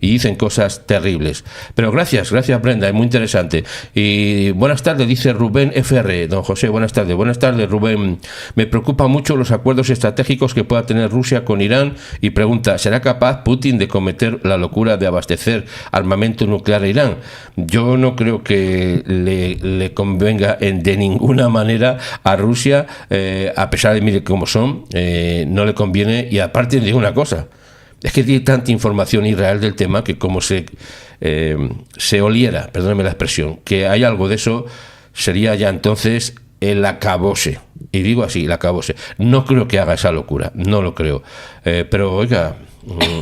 y dicen cosas terribles. Pero gracias Brenda, es muy interesante. Y buenas tardes, dice Rubén FR. Don José, buenas tardes Rubén. Me preocupan mucho los acuerdos estratégicos que pueda tener Rusia con Irán y pregunta, ¿será capaz Putin de cometer la locura de abastecer armamento nuclear a Irán? Yo no creo que le convenga de ninguna manera a Rusia, a pesar de mire cómo son, no le conviene. Y aparte de una cosa, es que tiene tanta información Israel del tema que como se oliera, perdóneme la expresión, que hay algo de eso, sería ya entonces el acabose. Y digo así, el acabose. No creo que haga esa locura, no lo creo. Pero oiga,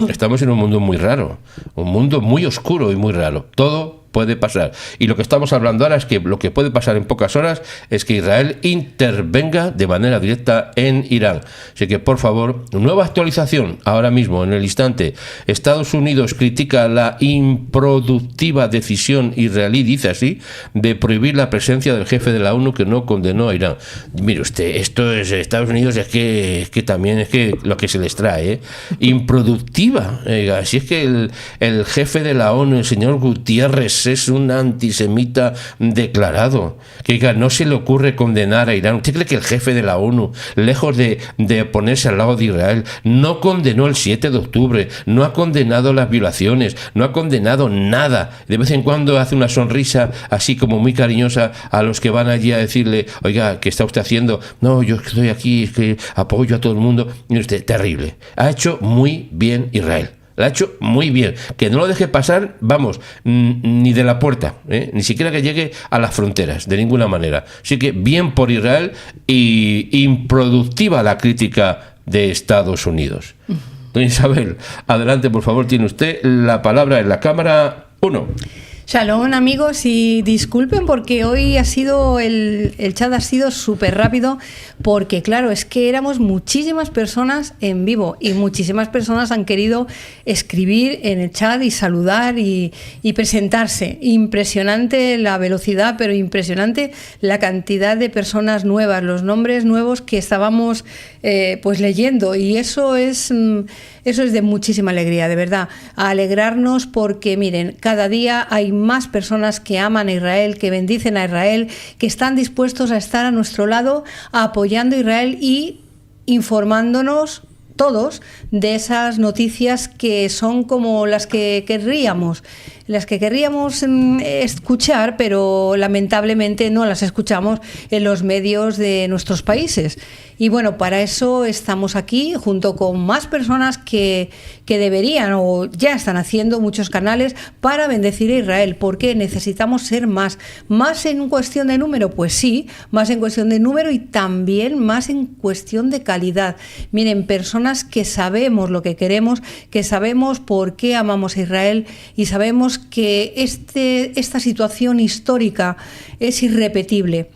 estamos en un mundo muy raro, un mundo muy oscuro y muy raro. Todo puede pasar. Y lo que estamos hablando ahora es que lo que puede pasar en pocas horas es que Israel intervenga de manera directa en Irán. Así que, por favor, nueva actualización ahora mismo, en el instante. Estados Unidos critica la improductiva decisión israelí, dice así, de prohibir la presencia del jefe de la ONU que no condenó a Irán. Mire usted, esto es Estados Unidos, es que también es que lo que se les trae, improductiva. Si es que el jefe de la ONU, el señor Gutiérrez, es un antisemita declarado, que no se le ocurre condenar a Irán. ¿Usted cree que el jefe de la ONU, lejos de ponerse al lado de Israel, no condenó el 7 de octubre, no ha condenado las violaciones, no ha condenado nada? De vez en cuando hace una sonrisa así como muy cariñosa a los que van allí a decirle, oiga, ¿qué está usted haciendo? No, yo estoy aquí, es que apoyo a todo el mundo. Y usted, terrible. Ha hecho muy bien Israel. Lo ha hecho muy bien. Que no lo deje pasar, vamos, ni de la puerta, ni siquiera que llegue a las fronteras, de ninguna manera. Así que bien por Israel y improductiva la crítica de Estados Unidos. Doña Isabel, adelante, por favor, tiene usted la palabra en la cámara 1. Shalom, amigos, y disculpen porque hoy ha sido el chat ha sido súper rápido porque, claro, es que éramos muchísimas personas en vivo y muchísimas personas han querido escribir en el chat y saludar y presentarse. Impresionante la velocidad, pero impresionante la cantidad de personas nuevas, los nombres nuevos que estábamos pues leyendo, y eso es de muchísima alegría, de verdad. A alegrarnos porque, miren, cada día hay más personas que aman a Israel, que bendicen a Israel, que están dispuestos a estar a nuestro lado apoyando a Israel y informándonos todos de esas noticias que son como las que querríamos escuchar, pero lamentablemente no las escuchamos en los medios de nuestros países. Y bueno, para eso estamos aquí, junto con más personas que deberían o ya están haciendo muchos canales para bendecir a Israel, porque necesitamos ser más en cuestión de número, pues sí, más en cuestión de número y también más en cuestión de calidad. Miren, personas que sabemos lo que queremos, que sabemos por qué amamos a Israel y sabemos que esta situación histórica es irrepetible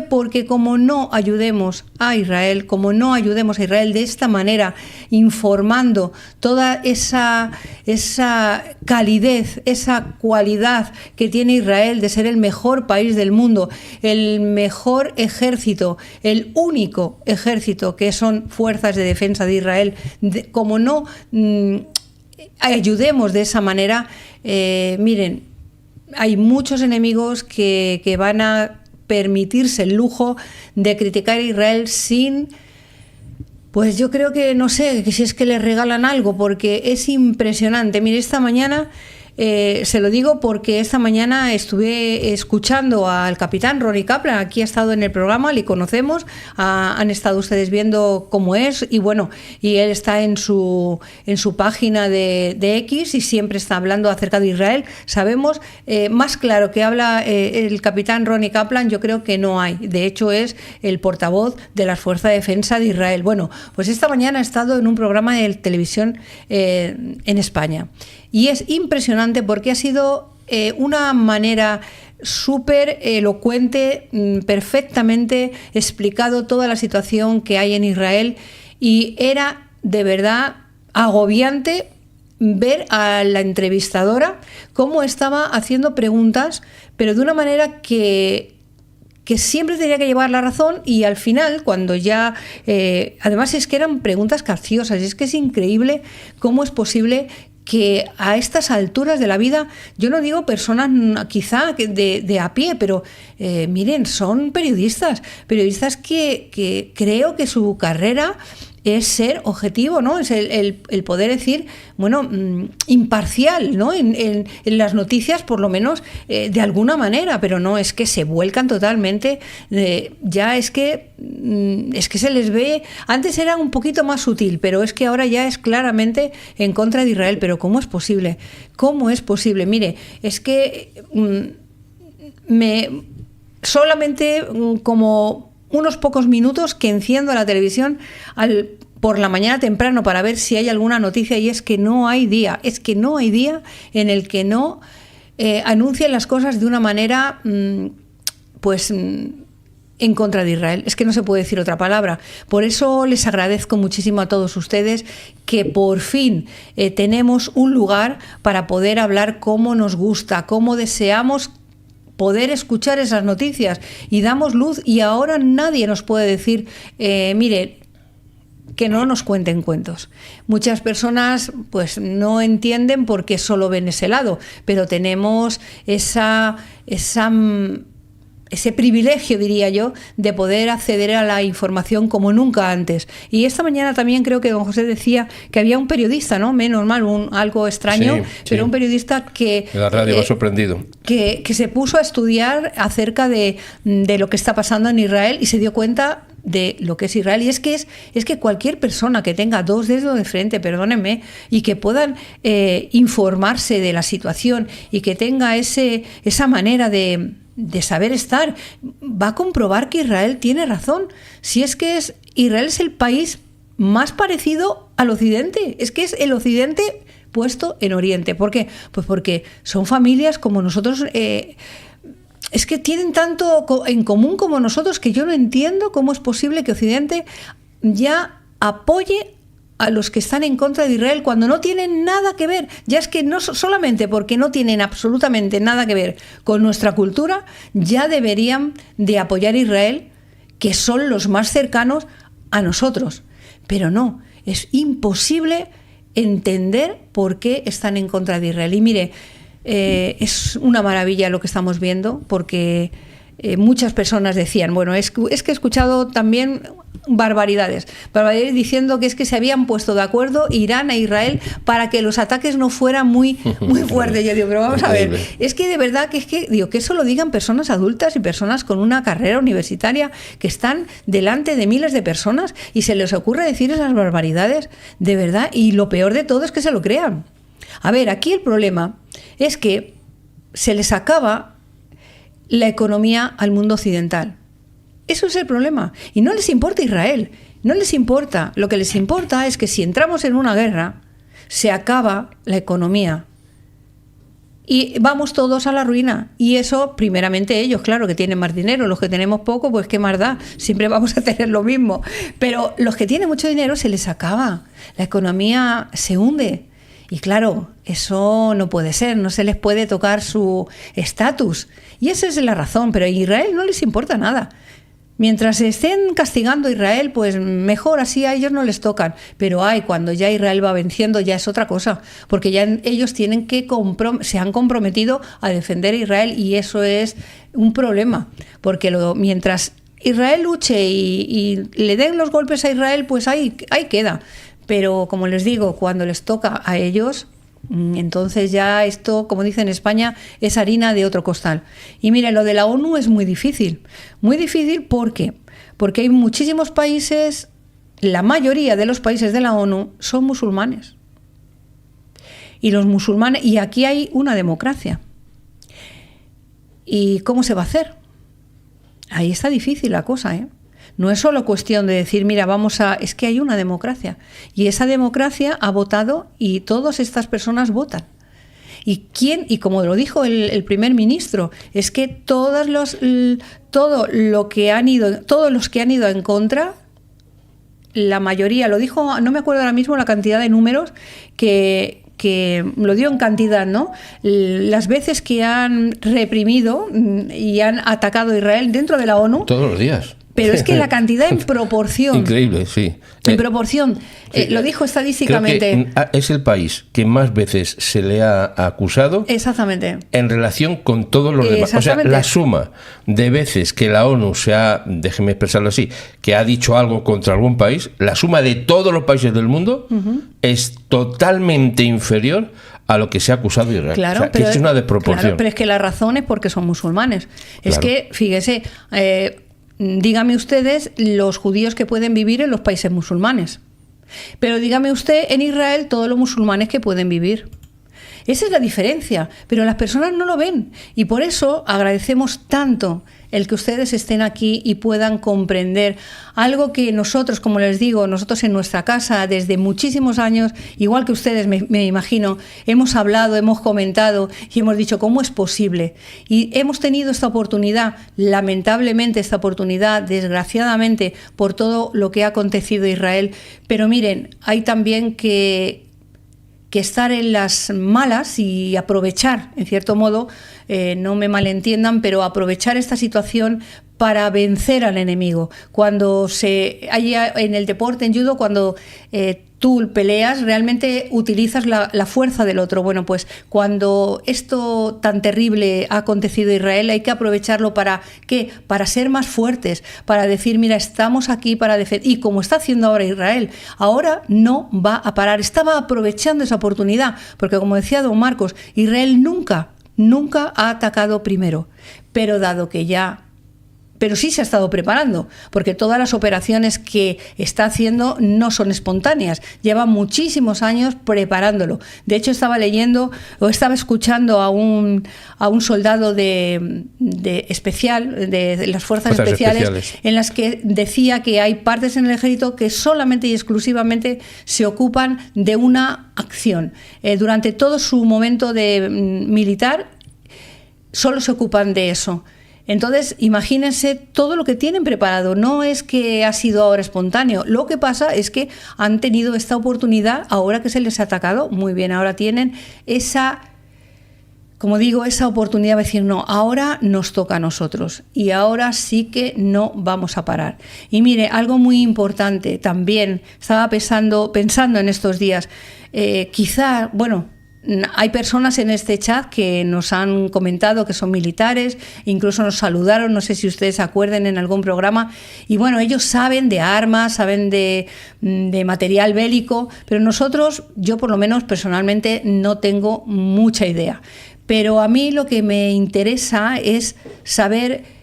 porque como no ayudemos a Israel, como no ayudemos a Israel de esta manera, informando toda esa calidez, esa cualidad que tiene Israel de ser el mejor país del mundo, el mejor ejército, el único ejército que son fuerzas de defensa de Israel, como no ayudemos de esa manera, miren, hay muchos enemigos que van a permitirse el lujo de criticar a Israel sin, pues yo creo que, no sé, que si es que les regalan algo, porque es impresionante. Mire, esta mañana se lo digo porque esta mañana estuve escuchando al capitán Ronnie Kaplan. Aquí ha estado en el programa, le conocemos, han estado ustedes viendo cómo es, y bueno, y él está en su página de X y siempre está hablando acerca de Israel. Sabemos, más claro que habla el capitán Ronnie Kaplan, yo creo que no hay. De hecho, es el portavoz de las Fuerzas de Defensa de Israel. Bueno, pues esta mañana ha estado en un programa de televisión en España. Y es impresionante porque ha sido una manera súper elocuente, perfectamente explicado toda la situación que hay en Israel, y era de verdad agobiante ver a la entrevistadora cómo estaba haciendo preguntas, pero de una manera que siempre tenía que llevar la razón, y al final, cuando ya... además es que eran preguntas capciosas, es que es increíble cómo es posible que a estas alturas de la vida, yo no digo personas quizá de a pie, pero miren, son periodistas que creo que su carrera es ser objetivo, ¿no? Es el poder decir, bueno, imparcial, ¿no? En las noticias, por lo menos, de alguna manera, pero no, es que se vuelcan totalmente, ya es que se les ve, antes era un poquito más sutil, pero es que ahora ya es claramente en contra de Israel. Pero ¿cómo es posible? ¿Cómo es posible? Mire, es que solamente como unos pocos minutos que enciendo la televisión por la mañana temprano para ver si hay alguna noticia, y es que no hay día en el que no anuncien las cosas de una manera en contra de Israel. Es que no se puede decir otra palabra. Por eso les agradezco muchísimo a todos ustedes que por fin tenemos un lugar para poder hablar como nos gusta, como deseamos poder escuchar esas noticias, y damos luz, y ahora nadie nos puede decir, mire, que no nos cuenten cuentos. Muchas personas pues no entienden porque solo ven ese lado, pero tenemos ese privilegio, diría yo, de poder acceder a la información como nunca antes. Y esta mañana también creo que don José decía que había un periodista, ¿no? Menos mal, algo extraño, pero un periodista que... La radio me ha sorprendido. Que se puso a estudiar acerca de lo que está pasando en Israel, y se dio cuenta de lo que es Israel. Y es que cualquier persona que tenga dos dedos de frente, perdónenme, y que puedan informarse de la situación, y que tenga esa manera de saber estar, va a comprobar que Israel tiene razón. Si es que Israel es el país más parecido al Occidente, es que es el Occidente puesto en Oriente. ¿Por qué? Pues porque son familias como nosotros, es que tienen tanto en común como nosotros, que yo no entiendo cómo es posible que Occidente ya apoye a los que están en contra de Israel cuando no tienen nada que ver. Ya es que no solamente porque no tienen absolutamente nada que ver con nuestra cultura, ya deberían de apoyar a Israel, que son los más cercanos a nosotros. Pero no, es imposible entender por qué están en contra de Israel. Y mire, es una maravilla lo que estamos viendo, porque muchas personas decían, bueno, es que he escuchado también barbaridades diciendo que es que se habían puesto de acuerdo Irán e Israel para que los ataques no fueran muy fuertes. Yo digo, pero vamos a ver, es que de verdad que eso lo digan personas adultas y personas con una carrera universitaria que están delante de miles de personas, y se les ocurre decir esas barbaridades, de verdad. Y lo peor de todo es que se lo crean. A ver, aquí el problema es que se les acaba la economía al mundo occidental. Eso es el problema. Y no les importa Israel, no les importa. Lo que les importa es que si entramos en una guerra, se acaba la economía y vamos todos a la ruina. Y eso, primeramente ellos, claro, que tienen más dinero. Los que tenemos poco, pues qué más da, siempre vamos a tener lo mismo. Pero los que tienen mucho dinero se les acaba, la economía se hunde. Y claro, eso no puede ser, no se les puede tocar su estatus. Y esa es la razón, pero a Israel no les importa nada. Mientras estén castigando a Israel, pues mejor, así a ellos no les tocan. Pero cuando ya Israel va venciendo, ya es otra cosa, porque ya ellos se han comprometido a defender a Israel, y eso es un problema, porque mientras Israel luche y le den los golpes a Israel, pues ahí queda. Pero como les digo, cuando les toca a ellos, Entonces ya esto, como dicen en España, es harina de otro costal. Y mire, lo de la ONU es muy difícil. Muy difícil porque hay muchísimos países, la mayoría de los países de la ONU son musulmanes. Y los musulmanes, y aquí hay una democracia. ¿Y cómo se va a hacer? Ahí está difícil la cosa, ¿eh? No es solo cuestión de decir, mira, es que hay una democracia. Y esa democracia ha votado y todas estas personas votan. Y como lo dijo el primer ministro, es que todos los que han ido en contra, la mayoría, lo dijo, no me acuerdo ahora mismo la cantidad de números, que lo dio en cantidad, ¿no? Las veces que han reprimido y han atacado a Israel dentro de la ONU. Todos los días. Pero es que la cantidad en proporción. Increíble, sí. En proporción. Sí, lo dijo estadísticamente. Creo que es el país que más veces se le ha acusado. Exactamente. En relación con todos los demás. O sea, la suma de veces que la ONU déjeme expresarlo así, que ha dicho algo contra algún país, la suma de todos los países del mundo es totalmente inferior a lo que se ha acusado Israel. Claro, o sea, que es una desproporción. Claro, pero es que la razón es porque son musulmanes. Claro. Es que, fíjese, dígame ustedes los judíos que pueden vivir en los países musulmanes. Pero dígame usted en Israel todos los musulmanes que pueden vivir. Esa es la diferencia, pero las personas no lo ven. Y por eso agradecemos tanto el que ustedes estén aquí y puedan comprender algo que nosotros, como les digo, nosotros en nuestra casa desde muchísimos años, igual que ustedes me imagino, hemos hablado, hemos comentado y hemos dicho cómo es posible. Y hemos tenido esta oportunidad, lamentablemente esta oportunidad, desgraciadamente, por todo lo que ha acontecido en Israel. Pero miren, hay también que estar en las malas y aprovechar, en cierto modo, no me malentiendan, pero aprovechar esta situación para vencer al enemigo. Cuando en el deporte, en judo, cuando tú peleas, realmente utilizas la fuerza del otro. Bueno, pues cuando esto tan terrible ha acontecido en Israel, hay que aprovecharlo ¿para qué? Para ser más fuertes, para decir, mira, estamos aquí para defender. Y como está haciendo ahora Israel, ahora no va a parar. Estaba aprovechando esa oportunidad, porque como decía don Marcos, Israel nunca ha atacado primero, pero sí se ha estado preparando, porque todas las operaciones que está haciendo no son espontáneas, lleva muchísimos años preparándolo. De hecho, estaba escuchando a un soldado de las fuerzas especiales, en las que decía que hay partes en el ejército que solamente y exclusivamente se ocupan de una acción. Durante todo su momento militar, solo se ocupan de eso. Entonces, imagínense todo lo que tienen preparado. No es que ha sido ahora espontáneo. Lo que pasa es que han tenido esta oportunidad ahora que se les ha atacado. Muy bien, ahora tienen esa oportunidad de decir, no, ahora nos toca a nosotros. Y ahora sí que no vamos a parar. Y mire, algo muy importante también, estaba pensando en estos días, hay personas en este chat que nos han comentado que son militares, incluso nos saludaron, no sé si ustedes se acuerdan en algún programa, y bueno, ellos saben de armas, saben de material bélico, pero yo por lo menos personalmente no tengo mucha idea. Pero a mí lo que me interesa es saber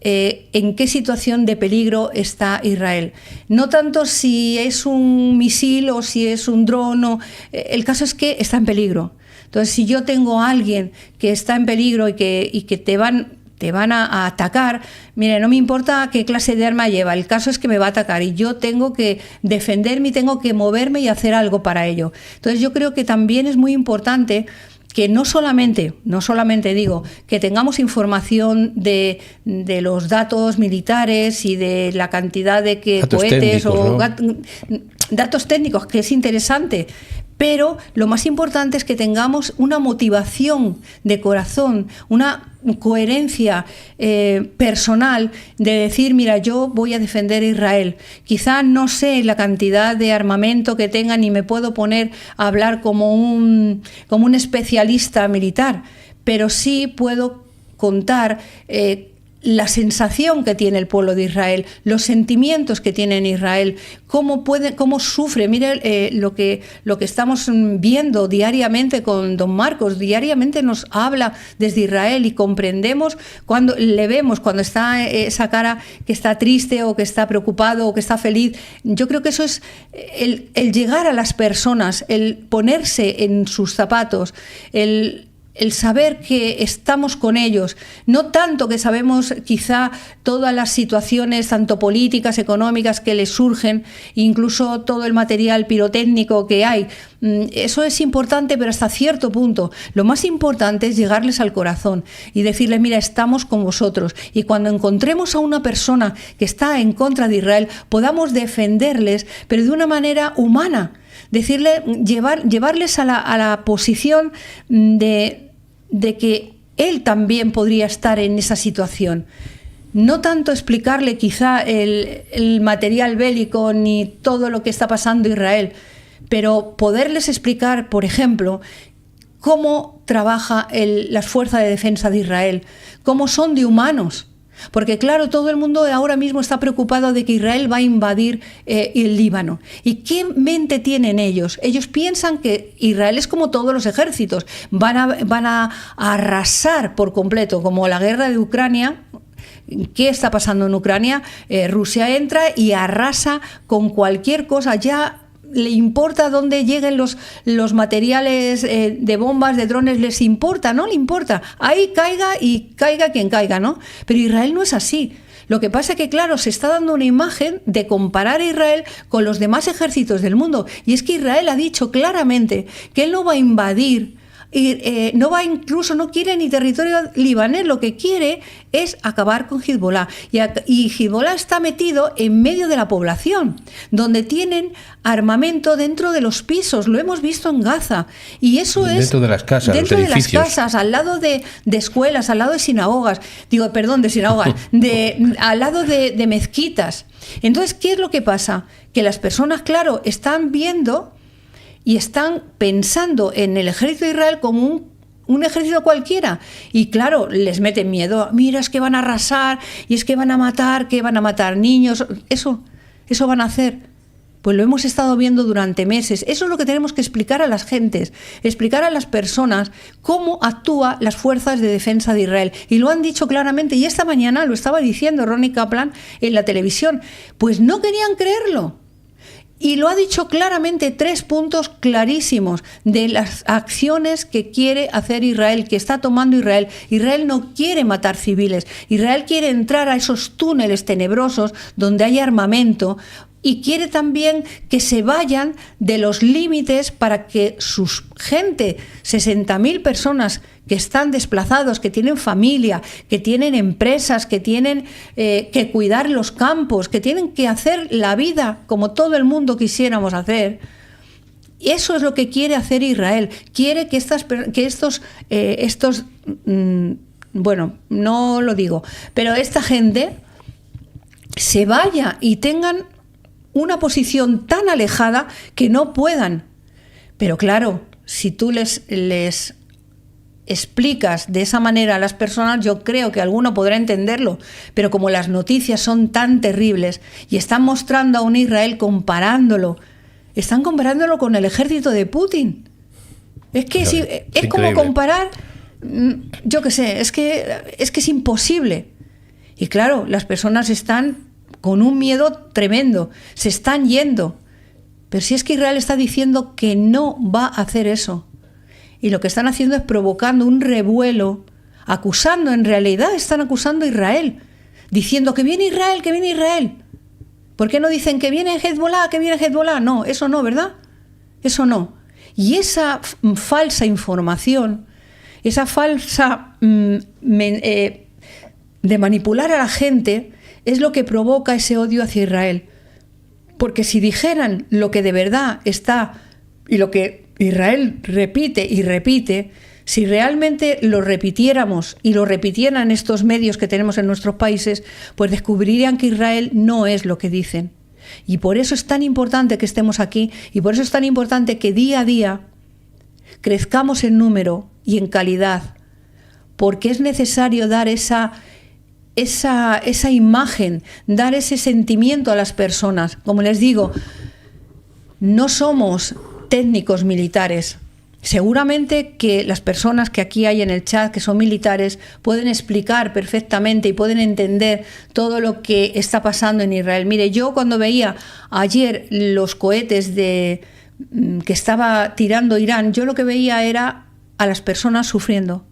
en qué situación de peligro está Israel. No tanto si es un misil o si es un dron, el caso es que está en peligro. Entonces, si yo tengo a alguien que está en peligro y que te van a atacar, mire, no me importa qué clase de arma lleva, el caso es que me va a atacar y yo tengo que defenderme y tengo que moverme y hacer algo para ello. Entonces, yo creo que también es muy importante que no solamente digo que tengamos información de los datos militares y de la cantidad de cohetes o datos técnicos, que es interesante, pero lo más importante es que tengamos una motivación de corazón, una coherencia personal de decir, mira, yo voy a defender a Israel. Quizá no sé la cantidad de armamento que tengan ni me puedo poner a hablar como un especialista militar, pero sí puedo contar la sensación que tiene el pueblo de Israel, los sentimientos que tiene en Israel, cómo sufre. Mire lo que estamos viendo diariamente con don Marcos, diariamente nos habla desde Israel y comprendemos cuando le vemos, cuando está esa cara que está triste o que está preocupado o que está feliz. Yo creo que eso es el llegar a las personas, el ponerse en sus zapatos, el saber que estamos con ellos, no tanto que sabemos quizá todas las situaciones, tanto políticas, económicas, que les surgen, incluso todo el material pirotécnico que hay. Eso es importante, pero hasta cierto punto. Lo más importante es llegarles al corazón y decirles, mira, estamos con vosotros. Y cuando encontremos a una persona que está en contra de Israel, podamos defenderles, pero de una manera humana. Llevarles a la posición de que él también podría estar en esa situación. No tanto explicarle quizá el material bélico ni todo lo que está pasando en Israel, pero poderles explicar, por ejemplo, cómo trabaja las fuerzas de defensa de Israel, cómo son de humanos. Porque claro, todo el mundo ahora mismo está preocupado de que Israel va a invadir el Líbano. ¿Y qué mente tienen ellos? Ellos piensan que Israel es como todos los ejércitos, van a arrasar por completo, como la guerra de Ucrania. ¿Qué está pasando en Ucrania? Rusia entra y arrasa con cualquier cosa. Ya le importa dónde lleguen los materiales de bombas, de drones, les importa, no le importa. Ahí caiga y caiga quien caiga, ¿no? Pero Israel no es así. Lo que pasa es que, claro, se está dando una imagen de comparar a Israel con los demás ejércitos del mundo. Y es que Israel ha dicho claramente que él no va a invadir, incluso no quiere ni territorio libanés, lo que quiere es acabar con Hezbollah. Y Hezbollah está metido en medio de la población, donde tienen armamento dentro de los pisos, lo hemos visto en Gaza. Y eso es dentro de las casas, dentro los de las edificios. casas, al lado de escuelas, al lado de sinagogas, al lado de mezquitas. Entonces, ¿qué es lo que pasa? Que las personas, claro, están viendo y están pensando en el ejército de Israel como un ejército cualquiera. Y claro, les meten miedo. Mira, es que van a arrasar, y es que van a matar, niños. Eso van a hacer. Pues lo hemos estado viendo durante meses. Eso es lo que tenemos que explicar a las gentes, explicar a las personas cómo actúan las fuerzas de defensa de Israel. Y lo han dicho claramente, y esta mañana lo estaba diciendo Ronnie Kaplan en la televisión. Pues no querían creerlo. Y lo ha dicho claramente, 3 puntos clarísimos de las acciones que quiere hacer Israel, que está tomando Israel. Israel no quiere matar civiles. Israel quiere entrar a esos túneles tenebrosos donde hay armamento y quiere también que se vayan de los límites para que sus gente, 60.000 personas que están desplazados, que tienen familia, que tienen empresas, que tienen que cuidar los campos, que tienen que hacer la vida como todo el mundo quisiéramos hacer. Eso es lo que quiere hacer Israel. Quiere que bueno, no lo digo, pero esta gente se vaya y tengan una posición tan alejada que no puedan. Pero claro, si tú les explicas de esa manera a las personas, yo creo que alguno podrá entenderlo, pero como las noticias son tan terribles y están mostrando a un Israel están comparándolo con el ejército de Putin. Es que es como comparar, yo qué sé, es que es imposible. Y claro, las personas están con un miedo tremendo, se están yendo. Pero si es que Israel está diciendo que no va a hacer eso. Y lo que están haciendo es provocando un revuelo, en realidad están acusando a Israel, diciendo que viene Israel, que viene Israel. ¿Por qué no dicen que viene Hezbollah, que viene Hezbollah? No, eso no, ¿verdad? Eso no. Y esa falsa información, esa falsa de manipular a la gente, es lo que provoca ese odio hacia Israel. Porque si dijeran lo que de verdad está y lo que Israel repite y repite, si realmente lo repitiéramos y lo repitieran estos medios que tenemos en nuestros países, pues descubrirían que Israel no es lo que dicen. Y por eso es tan importante que estemos aquí y por eso es tan importante que día a día crezcamos en número y en calidad, porque es necesario dar esa esa imagen, dar ese sentimiento a las personas. Como les digo, no somos técnicos militares. Seguramente que las personas que aquí hay en el chat, que son militares, pueden explicar perfectamente y pueden entender todo lo que está pasando en Israel. Mire, yo cuando veía ayer los cohetes que estaba tirando Irán, yo lo que veía era a las personas sufriendo,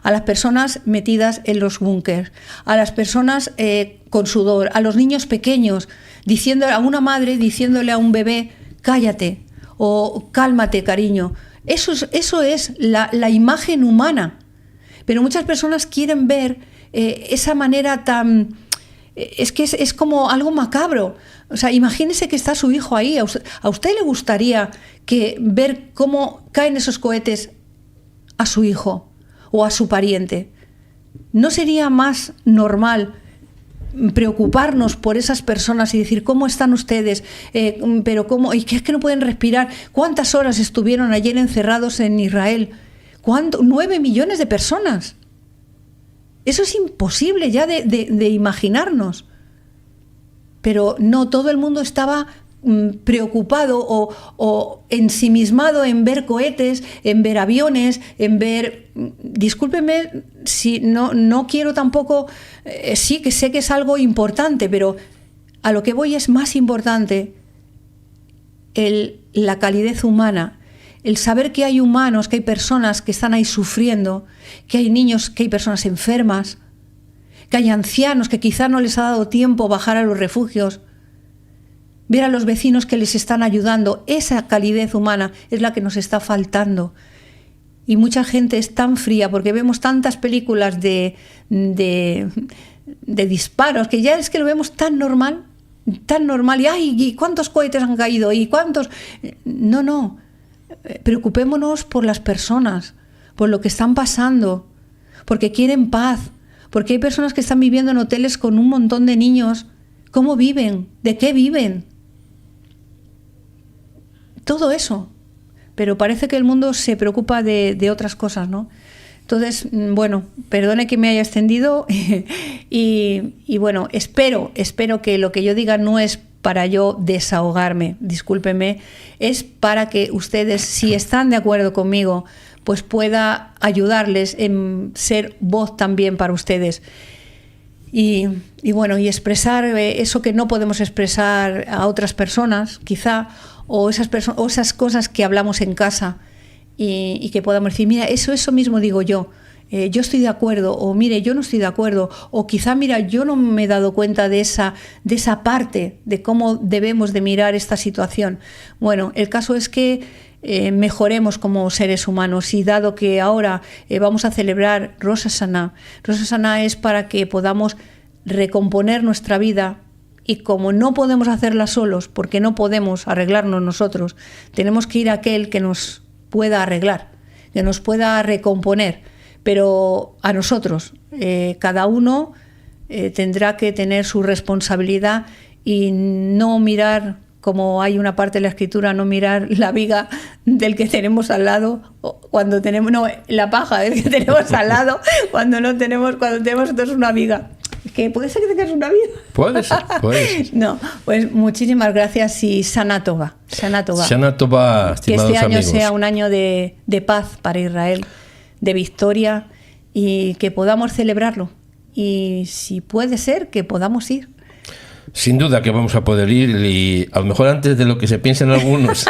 a las personas metidas en los búnkers, a las personas con sudor, a los niños pequeños, a una madre diciéndole a un bebé, cállate o cálmate, cariño. Eso es la imagen humana. Pero muchas personas quieren ver esa manera tan... Es que es como algo macabro. O sea, imagínese que está su hijo ahí. ¿A usted le gustaría ver cómo caen esos cohetes a su hijo o a su pariente? ¿No sería más normal preocuparnos por esas personas y decir cómo están ustedes, pero cómo, y que es que no pueden respirar? ¿Cuántas horas estuvieron ayer encerrados en Israel? 9 millones de personas. Eso es imposible ya de imaginarnos. Pero no, todo el mundo estaba preocupado o ensimismado en ver cohetes, en ver aviones, en ver... Discúlpeme si no quiero tampoco... sí, que sé que es algo importante, pero a lo que voy es más importante la calidez humana, el saber que hay humanos, que hay personas que están ahí sufriendo, que hay niños, que hay personas enfermas, que hay ancianos que quizá no les ha dado tiempo bajar a los refugios, ver a los vecinos que les están ayudando. Esa calidez humana es la que nos está faltando. Y mucha gente es tan fría porque vemos tantas películas de disparos que ya es que lo vemos tan normal, y ¡ay! ¿Y cuántos cohetes han caído? ¿Y cuántos? No. Preocupémonos por las personas, por lo que están pasando, porque quieren paz, porque hay personas que están viviendo en hoteles con un montón de niños. ¿Cómo viven? ¿De qué viven? Todo eso. Pero parece que el mundo se preocupa de otras cosas, ¿no? Entonces, bueno, perdone que me haya extendido y bueno, espero que lo que yo diga no es para yo desahogarme, discúlpeme, es para que ustedes, si están de acuerdo conmigo, pues pueda ayudarles en ser voz también para ustedes. Y bueno, y expresar eso que no podemos expresar a otras personas, quizá, o esas cosas que hablamos en casa y que podamos decir, mira, eso mismo digo yo estoy de acuerdo, o mire, yo no estoy de acuerdo, o quizá, mira, yo no me he dado cuenta de esa parte, de cómo debemos de mirar esta situación. Bueno, el caso es que mejoremos como seres humanos, y dado que ahora vamos a celebrar Rosh Hashanah. Rosh Hashanah es para que podamos recomponer nuestra vida, y como no podemos hacerla solos, porque no podemos arreglarnos nosotros, tenemos que ir a aquel que nos pueda arreglar, que nos pueda recomponer. Pero a nosotros, cada uno tendrá que tener su responsabilidad y no mirar, como hay una parte de la escritura, no mirar la viga del que tenemos al lado, cuando tenemos, no, la paja del que tenemos al lado, cuando tenemos nosotros una viga. ¿Que puede ser que tengas una viga? Puede ser. No, pues muchísimas gracias y Shana Tova. Shana Tova, que este año amigos. sea un año de paz para Israel, de victoria, y que podamos celebrarlo. Y si puede ser, que podamos ir. Sin duda que vamos a poder ir, y a lo mejor antes de lo que se piensan algunos.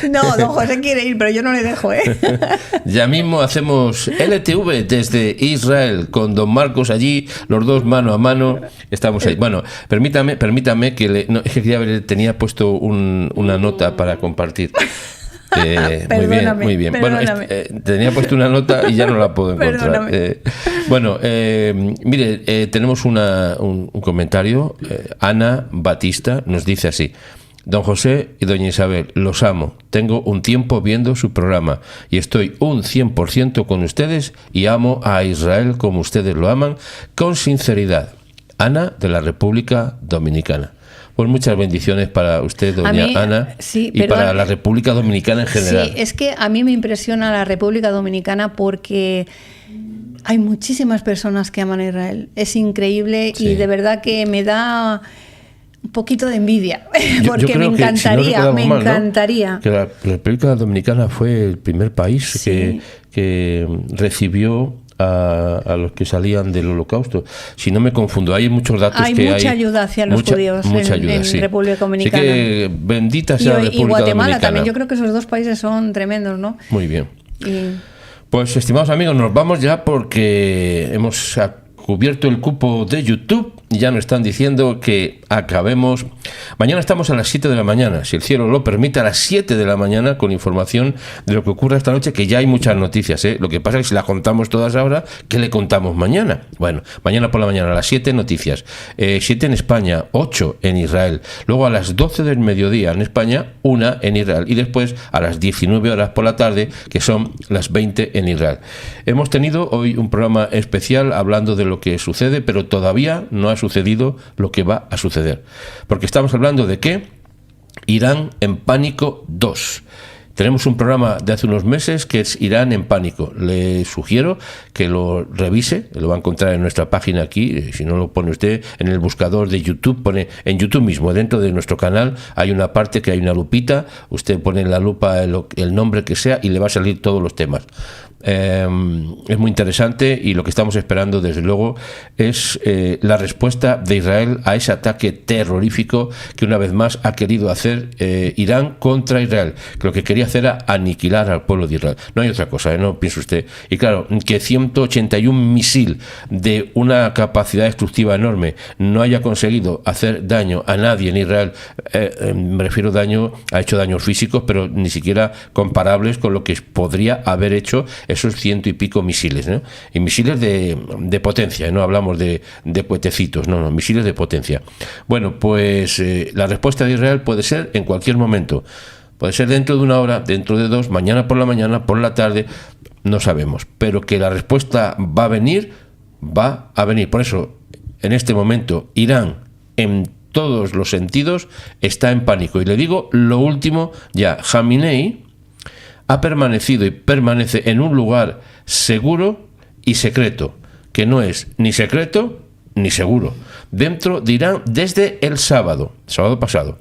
No, don José quiere ir, pero yo no le dejo, Ya mismo hacemos LTV desde Israel con don Marcos allí, los dos mano a mano, estamos ahí. Bueno, permítame que es que quería ver, tenía puesto una nota para compartir. Muy bien. Bueno, tenía puesto una nota y ya no la puedo encontrar. Mire, tenemos un comentario. Ana Batista nos dice así: don José y doña Isabel, los amo. Tengo un tiempo viendo su programa y estoy un 100% con ustedes, y amo a Israel como ustedes lo aman, con sinceridad. Ana, de la República Dominicana. Pues muchas bendiciones para usted, doña Ana, sí, y para la República Dominicana en general. Sí, es que a mí me impresiona la República Dominicana porque Hay muchísimas personas que aman a Israel. Es increíble y de verdad que me da un poquito de envidia, porque me encantaría, ¿no? Que la República Dominicana fue el primer país que recibió a los que salían del Holocausto. Si no me confundo, hay muchos datos hay que mucha ayuda hacia los judíos en República Dominicana. Así que bendita sea la República y Guatemala Dominicana. También. Yo creo que esos dos países son tremendos, ¿no? Muy bien. Pues, estimados amigos, nos vamos ya porque hemos cubierto el cupo de YouTube y ya nos están diciendo que acabemos. Mañana estamos a las 7 de la mañana, si el cielo lo permite, a las 7 de la mañana con información de lo que ocurre esta noche, que ya hay muchas noticias, ¿eh? Lo que pasa es que si las contamos todas ahora, ¿qué le contamos mañana? Bueno, mañana por la mañana a las 7 noticias, 7 en España, 8 en Israel, luego a las 12 del mediodía en España, 1 en Israel y después a las 19 horas por la tarde, que son las 20 en Israel. Hemos tenido hoy un programa especial hablando de lo que sucede, pero todavía no ha sucedido lo que va a suceder, porque estamos hablando de que Irán en pánico 2. Tenemos un programa de hace unos meses que es Irán en pánico. Le sugiero que lo revise, lo va a encontrar en nuestra página aquí. Si no lo pone usted en el buscador de YouTube, pone en YouTube mismo, dentro de nuestro canal, hay una parte que hay una lupita, usted pone en la lupa el nombre que sea y le va a salir todos los temas. Es muy interesante y lo que estamos esperando desde luego es la respuesta de Israel a ese ataque terrorífico que una vez más ha querido hacer Irán contra Israel, que lo que quería hacer era aniquilar al pueblo de Israel. No hay otra cosa, no piense usted. Y claro, que 181 misil de una capacidad destructiva enorme no haya conseguido hacer daño a nadie en Israel, me refiero daño, ha hecho daños físicos, pero ni siquiera comparables con lo que podría haber hecho esos 100 y pico misiles, ¿no? Y misiles de potencia, no hablamos de puetecitos, no, misiles de potencia. Bueno, pues la respuesta de Israel puede ser en cualquier momento. Puede ser dentro de una hora, dentro de dos, mañana por la mañana, por la tarde, no sabemos. Pero que la respuesta va a venir. Por eso, en este momento, Irán, en todos los sentidos, está en pánico. Y le digo lo último ya, Khamenei ha permanecido y permanece en un lugar seguro y secreto, que no es ni secreto ni seguro, dentro de Irán desde el sábado pasado,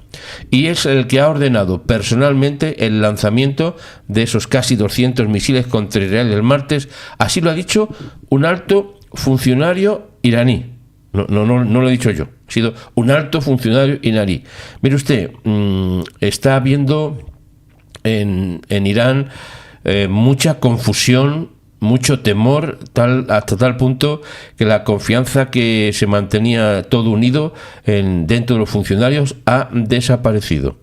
y es el que ha ordenado personalmente el lanzamiento de esos casi 200 misiles contra Israel el martes. Así lo ha dicho un alto funcionario iraní. No lo he dicho yo, ha sido un alto funcionario iraní. Mire usted, está habiendo en Irán mucha confusión, mucho temor, hasta tal punto que la confianza que se mantenía todo unido dentro de los funcionarios ha desaparecido.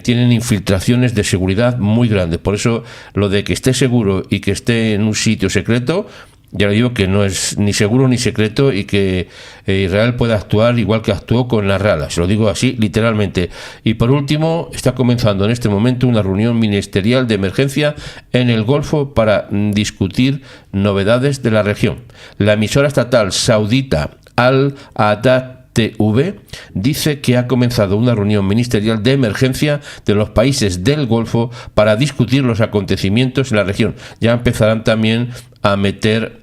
Tienen infiltraciones de seguridad muy grandes. Por eso lo de que esté seguro y que esté en un sitio secreto, ya le digo que no es ni seguro ni secreto, y que Israel puede actuar igual que actuó con la Rala, se lo digo así literalmente. Y por último, está comenzando en este momento una reunión ministerial de emergencia en el Golfo para discutir novedades de la región. La emisora estatal saudita Al-Adad TV dice que ha comenzado una reunión ministerial de emergencia de los países del Golfo para discutir los acontecimientos en la región. Ya empezarán también a meter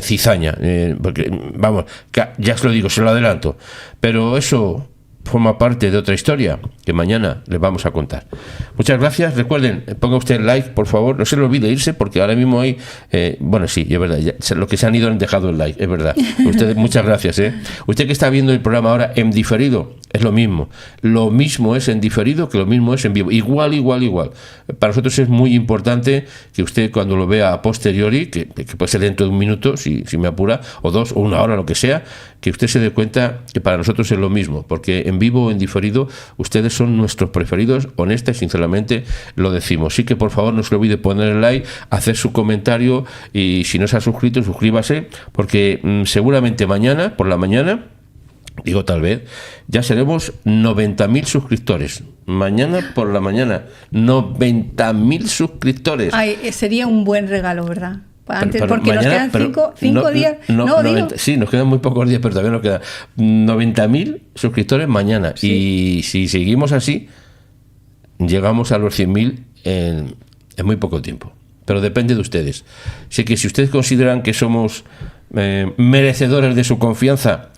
cizaña, porque vamos, ya se lo digo, se lo adelanto, pero eso forma parte de otra historia que mañana les vamos a contar. Muchas gracias. Recuerden, ponga usted like, por favor, no se le olvide irse, porque ahora mismo hay bueno, sí, es verdad, los que se han ido han dejado el like, es verdad. Ustedes, muchas gracias. Usted que está viendo el programa ahora en diferido, es lo mismo es en diferido que lo mismo es en vivo, igual. Para nosotros es muy importante que usted, cuando lo vea a posteriori, que puede ser dentro de un minuto, si me apura, o dos, o una hora, lo que sea, que usted se dé cuenta que para nosotros es lo mismo, porque en vivo o en diferido ustedes son nuestros preferidos, honesta y sinceramente lo decimos. Así que por favor no se olvide poner el like, hacer su comentario, y si no se ha suscrito, suscríbase, porque seguramente mañana por la mañana, digo tal vez, ya seremos 90.000 suscriptores. Mañana por la mañana, 90.000 suscriptores. Ay, sería un buen regalo, ¿verdad? Antes, pero porque mañana, nos quedan cinco días. Sí, nos quedan muy pocos días, pero todavía nos quedan 90.000 suscriptores mañana. Sí. Y si seguimos así, llegamos a los 100.000 en muy poco tiempo. pero depende de ustedes. Así que si ustedes consideran que somos merecedores de su confianza,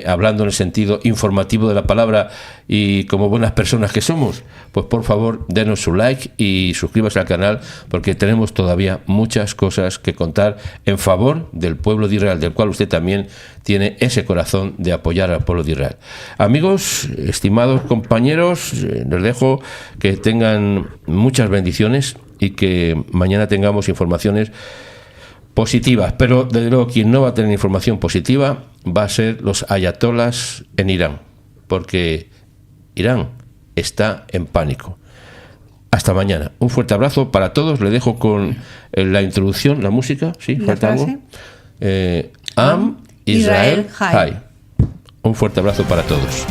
hablando en el sentido informativo de la palabra y como buenas personas que somos, pues por favor denos su like y suscríbase al canal, porque tenemos todavía muchas cosas que contar en favor del pueblo de Israel, del cual usted también tiene ese corazón de apoyar al pueblo de Israel. Amigos, estimados compañeros, les dejo que tengan muchas bendiciones y que mañana tengamos informaciones positivas, pero desde luego quien no va a tener información positiva va a ser los ayatolás en Irán, porque Irán está en pánico. Hasta mañana. Un fuerte abrazo para todos. Le dejo con la introducción, la música. ¿Sí? ¿Falta algo? Am Israel High. Un fuerte abrazo para todos.